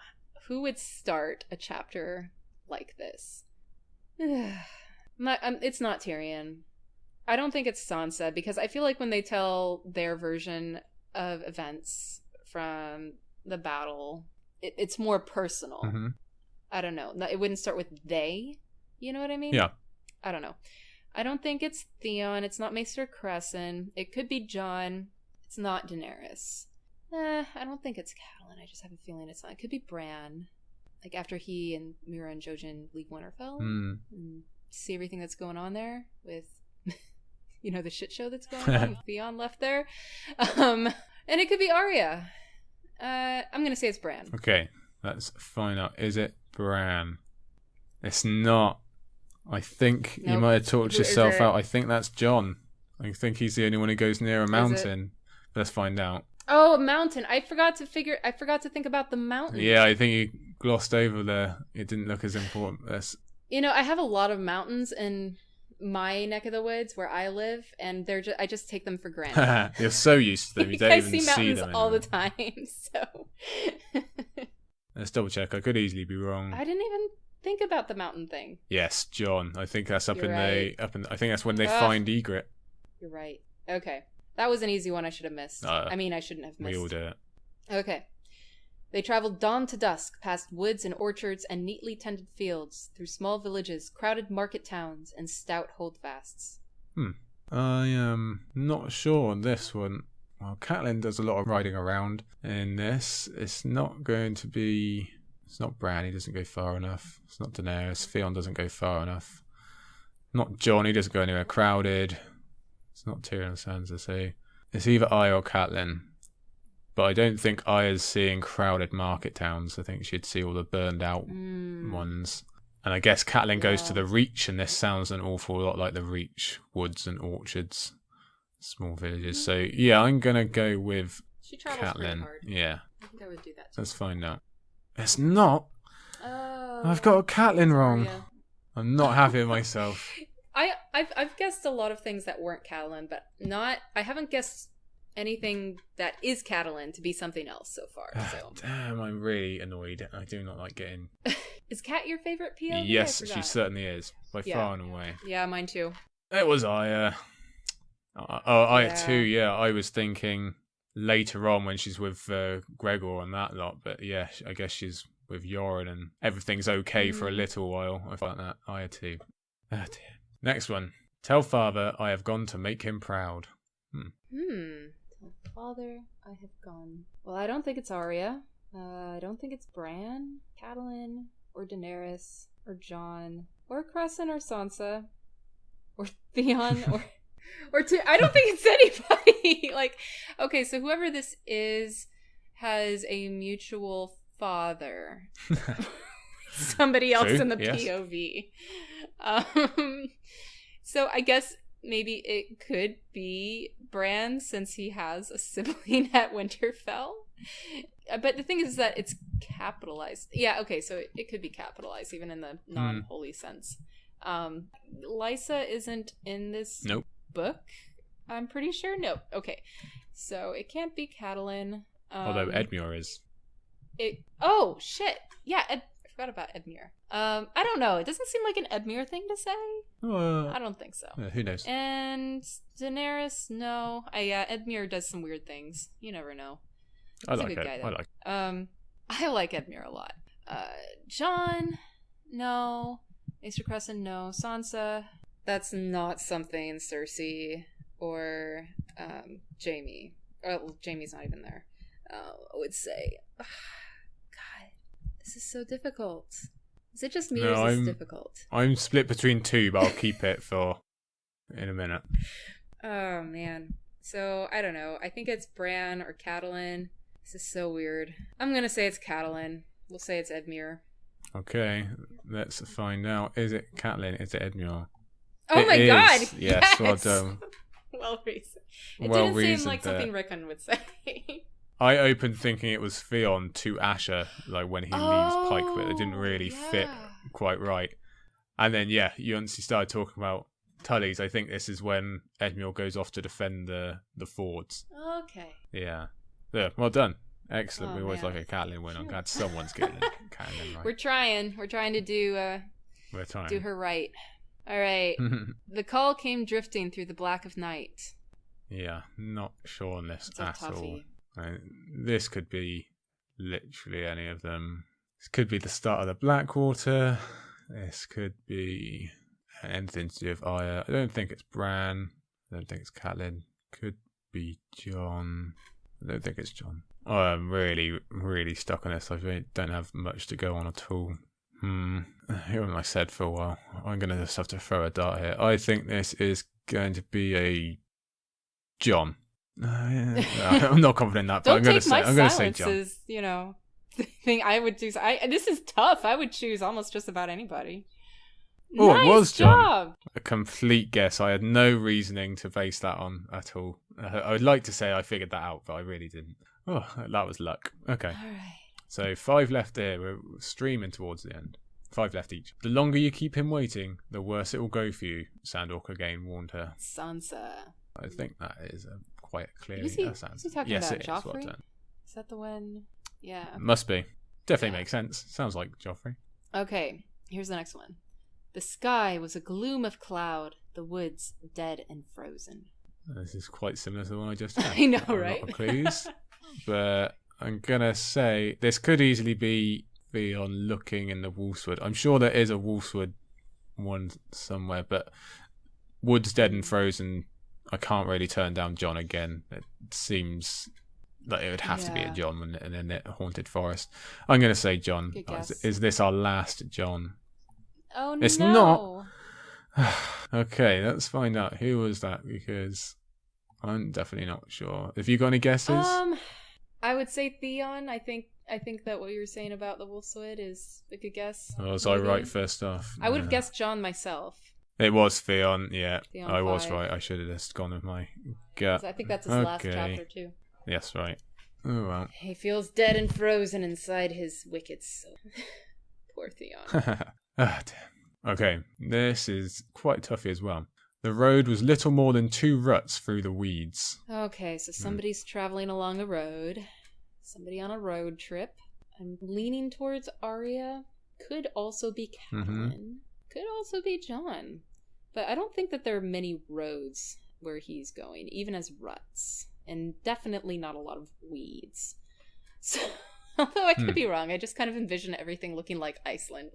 who would start a chapter like this? It's not Tyrion. I don't think it's Sansa, because I feel like when they tell their version of events from the battle, it's more personal. Mm-hmm. I don't know. It wouldn't start with they. You know what I mean? Yeah. I don't know. I don't think it's Theon. It's not Maester Crescent. It could be Jon. It's not Daenerys. I don't think it's Catelyn. I just have a feeling it's not. It could be Bran. Like after he and Mira and Jojen leave Winterfell and see everything that's going on there with, the shit show that's going on with Theon left there. And it could be Arya. I'm going to say it's Bran. Okay, let's find out. Is it Bran? It's not. I think you might have talked yourself out. I think that's Jon. I think he's the only one who goes near a mountain. Let's find out. Oh, a mountain. I forgot to think about the mountain. Yeah, I think you glossed over there. It didn't look as important. I have a lot of mountains in my neck of the woods where I live, and I just take them for granted. You're so used to them. You don't I even see mountains them all the time, so. Let's double check. I could easily be wrong. I didn't even think about the mountain thing. Yes, Jon. I think that's I think that's when they Ugh. find Ygritte. You're right. Okay. That was an easy one I should have missed. I shouldn't have missed. We all did it. Okay. They traveled dawn to dusk, past woods and orchards and neatly tended fields, through small villages, crowded market towns, and stout holdfasts. I am not sure on this one. Well, Catelyn does a lot of riding around in this. It's not going to be... It's not Bran, he doesn't go far enough. It's not Daenerys, Theon doesn't go far enough. Not Jon, he doesn't go anywhere crowded. It's not Tyrion and Sansa, so... It's either Arya or Catelyn. But I don't think Arya's seeing crowded market towns. I think she'd see all the burned out ones. And I guess Catelyn goes to the Reach, and this sounds an awful lot like the Reach, woods and orchards, small villages. So yeah, I'm gonna go with Catelyn. Yeah, I think I would do that too. Let's find out. It's not. Oh, I've got a Catelyn wrong. I'm not happy with myself. I've guessed a lot of things that weren't Catelyn, but I haven't guessed anything that is Catelyn to be something else so far. So. Damn, I'm really annoyed. I do not like getting... Is Cat your favorite POV? Yes, she certainly is. By far and away. Yeah, mine too. It was Arya. Arya too, yeah. I was thinking later on when she's with Gregor and that lot, but yeah, I guess she's with Yoren and everything's okay for a little while. I thought that. Arya too. Oh dear. Next one. Tell father I have gone to make him proud. Tell father I have gone. Well, I don't think it's Arya. I don't think it's Bran, Catelyn, or Daenerys, or Jon, or Crescent, or Sansa, or Theon, I don't think it's anybody. Okay, so whoever this is has a mutual father. Somebody else in the POV. So I guess maybe it could be Bran, since he has a sibling at Winterfell. But the thing is that it's capitalized. Yeah, okay, so it could be capitalized, even in the non-holy sense. Lysa isn't in this book, I'm pretty sure. No. Okay. So it can't be Catelyn. Although Edmure is. Oh, shit. Yeah, I forgot about Edmure. I don't know. It doesn't seem like an Edmure thing to say. I don't think so. Who knows? And Daenerys, no. Edmure does some weird things. You never know. I like it. I like Edmure a lot. Jon, no. Acer Crescent, no. Sansa, that's not something Cersei or Jaime. Oh, Jaime's not even there. I would say, God, this is so difficult. Is it just me or is this difficult? I'm split between two, but I'll keep it for in a minute. Oh, man. So, I don't know. I think it's Bran or Catelyn. This is so weird. I'm going to say it's Catelyn. We'll say it's Edmure. Okay, let's find out. Is it Catelyn? Is it Edmure? Oh my god! Yes, well done. Well reasoned. It well didn't seem like there. something Rickon would say. I opened thinking it was Theon to Asher, like when he leaves Pike, but it didn't really fit quite right. And then, you honestly started talking about Tully's. I think this is when Edmure goes off to defend the fords. Okay. Yeah, well done. Excellent. We always like a Catelyn win. I'm glad someone's getting Catelyn right. We're trying to do do her right. All right. The call came drifting through the black of night. Yeah, not sure on this at all. toughie. This could be literally any of them. This could be the start of the Blackwater. This could be anything to do with Arya. I don't think it's Bran. I don't think it's Catelyn. Could be Jon. I don't think it's Jon. Oh, I'm really, really stuck on this. I really don't have much to go on at all. Hearing I said for a while, I'm going to just have to throw a dart here. I think this is going to be a Jon. I'm not confident in that, but I'm going to say Jon. You know, the thing I would choose. This is tough. I would choose almost just about anybody. Oh, nice it was Jon. job. A complete guess. I had no reasoning to base that on at all. I would like to say I figured that out, but I really didn't. Oh, that was luck. Okay. All right. So 5 left here. We're streaming towards the end. 5 left each. The longer you keep him waiting, the worse it will go for you, Sandork again warned her. Sansa. I think that is quite clearly Is he talking yes, about it Joffrey? is. Well done. Is that the one? Yeah. Must be. Definitely makes sense. Sounds like Joffrey. Okay, here's the next one. The sky was a gloom of cloud, the woods dead and frozen. This is quite similar to the one I just had. I know, A right? lot of clues. But I'm going to say this could easily be Theon looking in the Wolfswood. I'm sure there is a Wolfswood one somewhere, but woods dead and frozen, I can't really turn down Jon again. It seems like it would have to be a Jon, wouldn't it? And then a haunted forest. I'm going to say Jon. Good guess. Is this our last Jon? Oh, it's no. Not. Okay, let's find out who was that, because I'm definitely not sure. Have you got any guesses? I would say Theon. I think that what you were saying about the Wolfswood is a good guess. Oh, was I right first off? I would have guessed Jon myself. It was Theon, yeah. Theon I was 5. right. I should have just gone with my gut. I think that's his last chapter too. Yes, right. Oh, well. He feels dead and frozen inside his wicked soul. Poor Theon. Damn. Okay, this is quite toughy as well. The road was little more than 2 ruts through the weeds. Okay, so somebody's traveling along a road. Somebody on a road trip. I'm leaning towards Arya. Could also be Catelyn. Could also be Jon. But I don't think that there are many roads where he's going, even as ruts. And definitely not a lot of weeds. So, although I could be wrong, I just kind of envision everything looking like Iceland,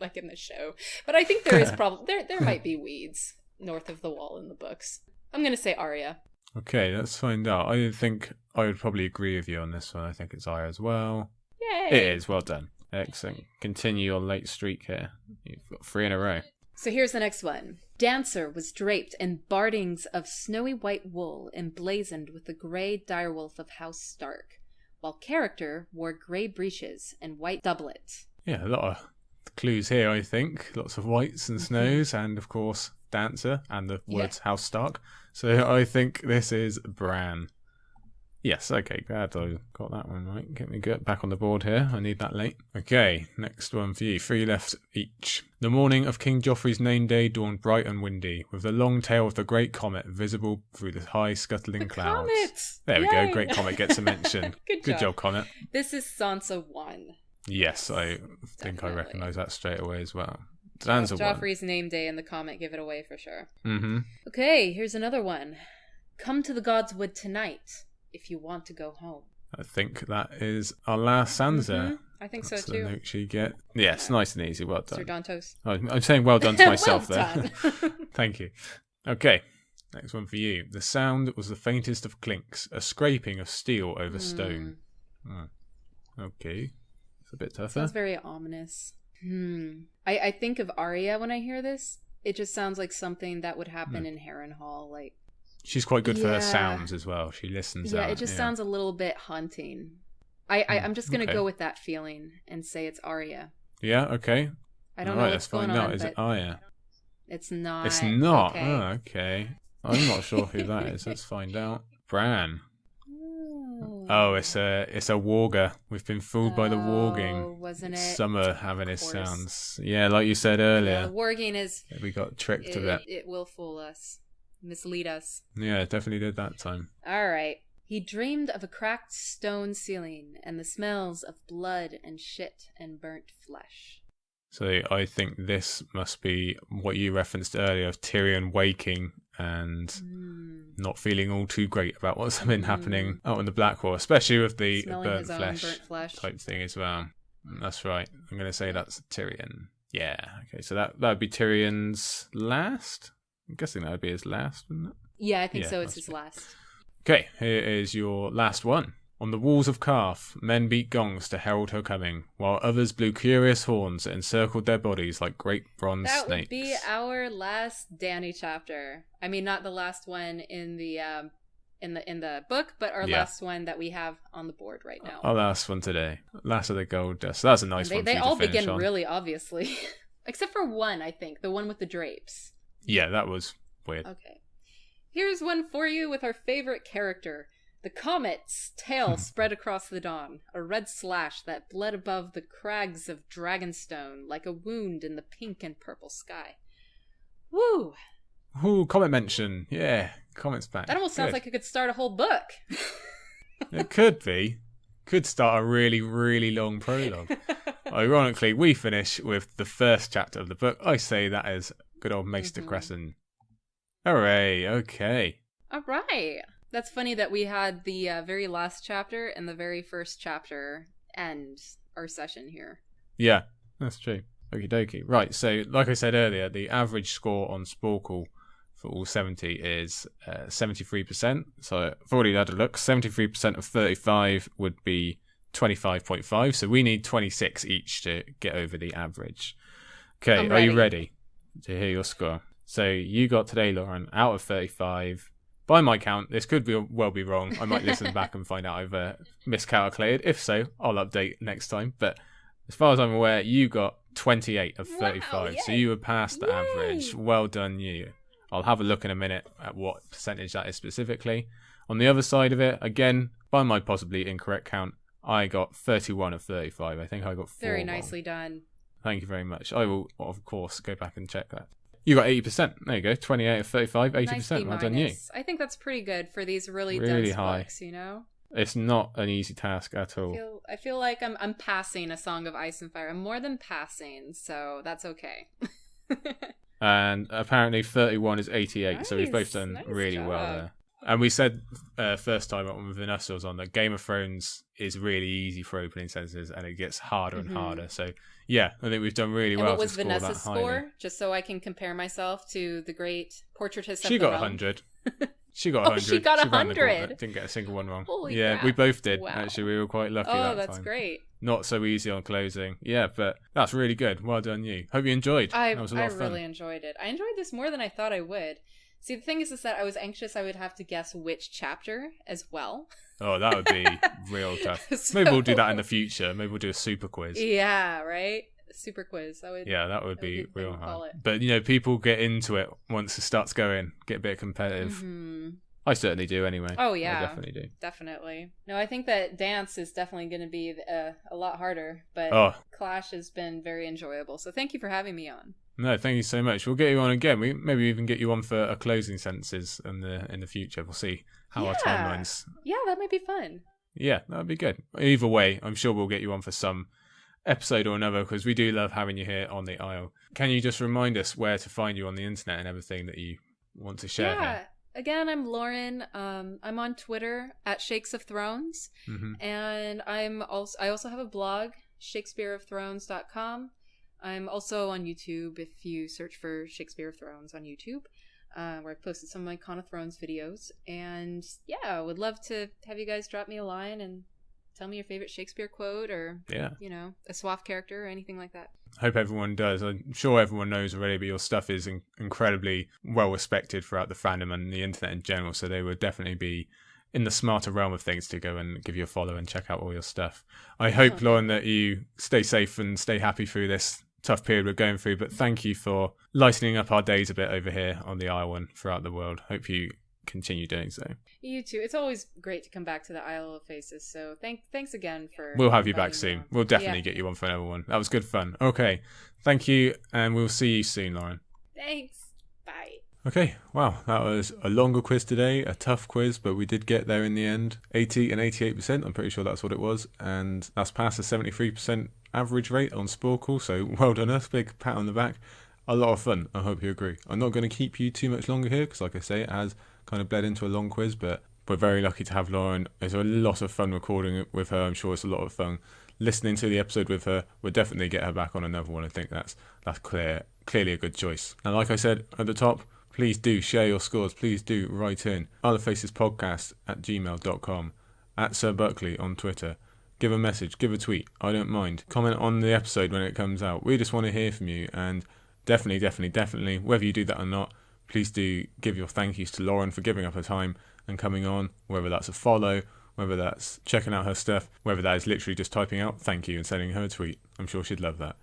like in the show. But I think there is probably there might be weeds north of the wall in the books. I'm going to say Arya. Okay, let's find out. I think I would probably agree with you on this one. I think it's Arya as well. Yay! It is. Well done. Excellent. Continue your late streak here. You've got 3 in a row. So here's the next one. Dancer was draped in bardings of snowy white wool emblazoned with the grey direwolf of House Stark, while character wore grey breeches and white doublet. Yeah, a lot of clues here, I think. Lots of whites and snows, and of course, Dancer and the words House Stark. So I think this is Bran. Yes, okay, glad I got that one right. Get me back on the board here. I need that late. Okay, next one for you. 3 left each. The morning of King Joffrey's name day dawned bright and windy, with the long tail of the great comet visible through the high scuttling clouds. Comet! There we Yay! Go. Great Comet gets a mention. Good job, Comet. This is Sansa 1. Yes, I think Definitely. I recognise that straight away as well. Sansa 1. Joffrey's name day and the comet give it away for sure. Mm-hmm. Okay, here's another one. Come to the God's Wood tonight if you want to go home. I think that is our last Sansa. I think That's so the too. note she get. Yeah, it's nice and easy. Well done. Sir Dantos. I'm saying well done to myself Well there. done. Thank you. Okay, next one for you. The sound was the faintest of clinks, a scraping of steel over stone. Okay, it's a bit tougher. Sounds very ominous. I think of Arya when I hear this. It just sounds like something that would happen in Harrenhal. Like, she's quite good for her sounds as well. She listens out. Yeah, it just sounds a little bit haunting. I'm just going to go with that feeling and say it's Arya. Yeah, okay. I don't know what's going on. Is it Arya? It's not. It's not. Okay. Oh, okay. I'm not sure who that is. Let's find out. Bran. Oh, it's a warger. We've been fooled by the warging. Wasn't it? Summer having his sounds. Yeah, like you said earlier. Yeah, warging is... We got tricked a bit. It will fool us. Mislead us. Yeah, it definitely did that time. All right. He dreamed of a cracked stone ceiling and the smells of blood and shit and burnt flesh. So I think this must be what you referenced earlier of Tyrion waking and not feeling all too great about what's been happening out in the Blackwall, especially with the burnt flesh type thing as well. That's right. I'm going to say that's Tyrion. Yeah. Okay, so that would be Tyrion's last? I'm guessing that would be his last, wouldn't it? Yeah, I think so. It's his last. Okay, here is your last one. On the walls of Karth, men beat gongs to herald her coming, while others blew curious horns that encircled their bodies like great bronze snakes. That would be our last Dany chapter. I mean, not the last one in the book, but our last one that we have on the board right now. Our last one today. Last of the gold dust. That's a nice one. They all begin on. really obviously, except for one, I think, the one with the drapes. Yeah, that was weird. Okay. Here's one for you with our favorite character. The comet's tail spread across the dawn, a red slash that bled above the crags of Dragonstone like a wound in the pink and purple sky. Woo! Ooh, comment mention. Yeah, comments back. That almost sounds like it could start a whole book. It could be. Could start a really, really long prologue. Ironically, we finish with the first chapter of the book. I say that is good old Maester Crescent. Hooray, okay. All right. That's funny that we had the very last chapter and the very first chapter end our session here. Yeah, that's true. Okie dokie. Right, so like I said earlier, the average score on Sporcle for all 70 is 73%. So I've already had a look. 73% of 35 would be 25.5. So we need 26 each to get over the average. Okay, are you ready to hear your score? So you got today, Lauren, out of 35. By my count, this could well be wrong. I might listen back and find out I've miscalculated. If so, I'll update next time. But as far as I'm aware, you got 28 of 35. So you were past the average. Well done, you. I'll have a look in a minute at what percentage that is specifically. On the other side of it, again, by my possibly incorrect count, I got 31 of 35. I think I got 4 Very nicely done. Thank you very much. I will, of course, go back and check that. You got 80%. There you go. 28 of 35, 80%. Nice well done you. I think that's pretty good for these really dense high books, you know? It's not an easy task at all. I feel like I'm passing A Song of Ice and Fire. I'm more than passing, so that's okay. And apparently 31 is 88, nice, so we've both done really well there. And we said first time when Vanessa was on that Game of Thrones is really easy for opening sentences and it gets harder and harder. So yeah, I think we've done really well. What was Vanessa's score? Just so I can compare myself to the great portraitess of She the got realm. 100. She got 100. She got 100. Didn't get a single one wrong. Holy yeah, crap. we both did. Wow. Actually, we were quite lucky that time. Oh, that's great. Not so easy on closing. Yeah, but that's really good. Well done you. Hope you enjoyed. That was a lot of fun. I really enjoyed it. I enjoyed this more than I thought I would. See, the thing is that I was anxious I would have to guess which chapter as well. Oh, that would be real tough. Maybe we'll do that in the future. Maybe we'll do a super quiz. Yeah, right? Super quiz. That would be real hard. But, people get into it once it starts going, get a bit competitive. Mm-hmm. I certainly do anyway. Oh, yeah. I definitely do. Definitely. No, I think that dance is definitely going to be a lot harder, but Clash has been very enjoyable. So thank you for having me on. No, thank you so much. We'll get you on again. We maybe even get you on for a closing sentences in the future. We'll see how our timelines. Yeah, that might be fun. Yeah, that would be good. Either way, I'm sure we'll get you on for some episode or another because we do love having you here on the Isle. Can you just remind us where to find you on the internet and everything that you want to share here? Again, I'm Lauren. I'm on Twitter at Shakesofthrones, and I also have a blog Shakesofthrones.com. I'm also on YouTube if you search for Shakespeare of Thrones on YouTube, where I posted some of my Con of Thrones videos. And yeah, I would love to have you guys drop me a line and tell me your favorite Shakespeare quote or, you know, a SWAF character or anything like that. Hope everyone does. I'm sure everyone knows already, but your stuff is incredibly well respected throughout the fandom and the internet in general, so they would definitely be in the smarter realm of things to go and give you a follow and check out all your stuff. I hope, Lauren, that you stay safe and stay happy through this tough period we're going through, but thank you for lightening up our days a bit over here on the Isle and throughout the world. Hope you continue doing so. You too. It's always great to come back to the Isle of Faces, so thanks again for... We'll have you back soon. We'll definitely get you on for another one. That was good fun. Okay, thank you, and we'll see you soon, Lauren. Thanks. Bye. Okay, wow, that was a longer quiz today, a tough quiz, but we did get there in the end. 80 and 88%, I'm pretty sure that's what it was, and that's past the 73% average rate on Sporcle, so well done us, big pat on the back. A lot of fun, I hope you agree. I'm not going to keep you too much longer here, because like I say, it has kind of bled into a long quiz, but we're very lucky to have Lauren. It's a lot of fun recording it with her. I'm sure it's a lot of fun listening to the episode with her. We'll definitely get her back on another one. I think that's clearly a good choice. And like I said at the top, please do share your scores. Please do write in otherfacespodcast@gmail.com, at Sir Buckley on Twitter. Give a message, give a tweet. I don't mind. Comment on the episode when it comes out. We just want to hear from you, and definitely, whether you do that or not, please do give your thank yous to Lauren for giving up her time and coming on, whether that's a follow, whether that's checking out her stuff, whether that is literally just typing out thank you and sending her a tweet. I'm sure she'd love that.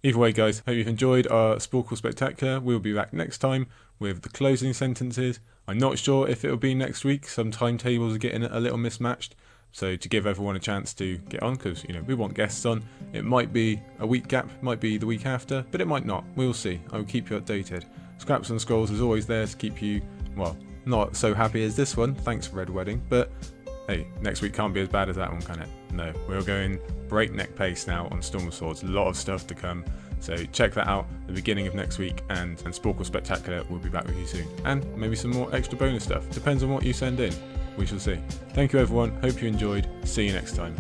Either way, guys, hope you've enjoyed our Sporcle Spectacular. We'll be back next time with the closing sentences. I'm not sure if it'll be next week. Some timetables are getting a little mismatched. So to give everyone a chance to get on, because, you know, we want guests on. It might be a week gap, might be the week after, but it might not. We'll see. I will keep you updated. Scraps and Scrolls is always there to keep you, well, not so happy as this one. Thanks, Red Wedding. But hey, next week can't be as bad as that one, can it? No, we're going breakneck pace now on Storm of Swords. A lot of stuff to come. So check that out at the beginning of next week, and Sporcle Spectacular will be back with you soon. And maybe some more extra bonus stuff. Depends on what you send in. We shall see. Thank you, everyone. Hope you enjoyed. See you next time.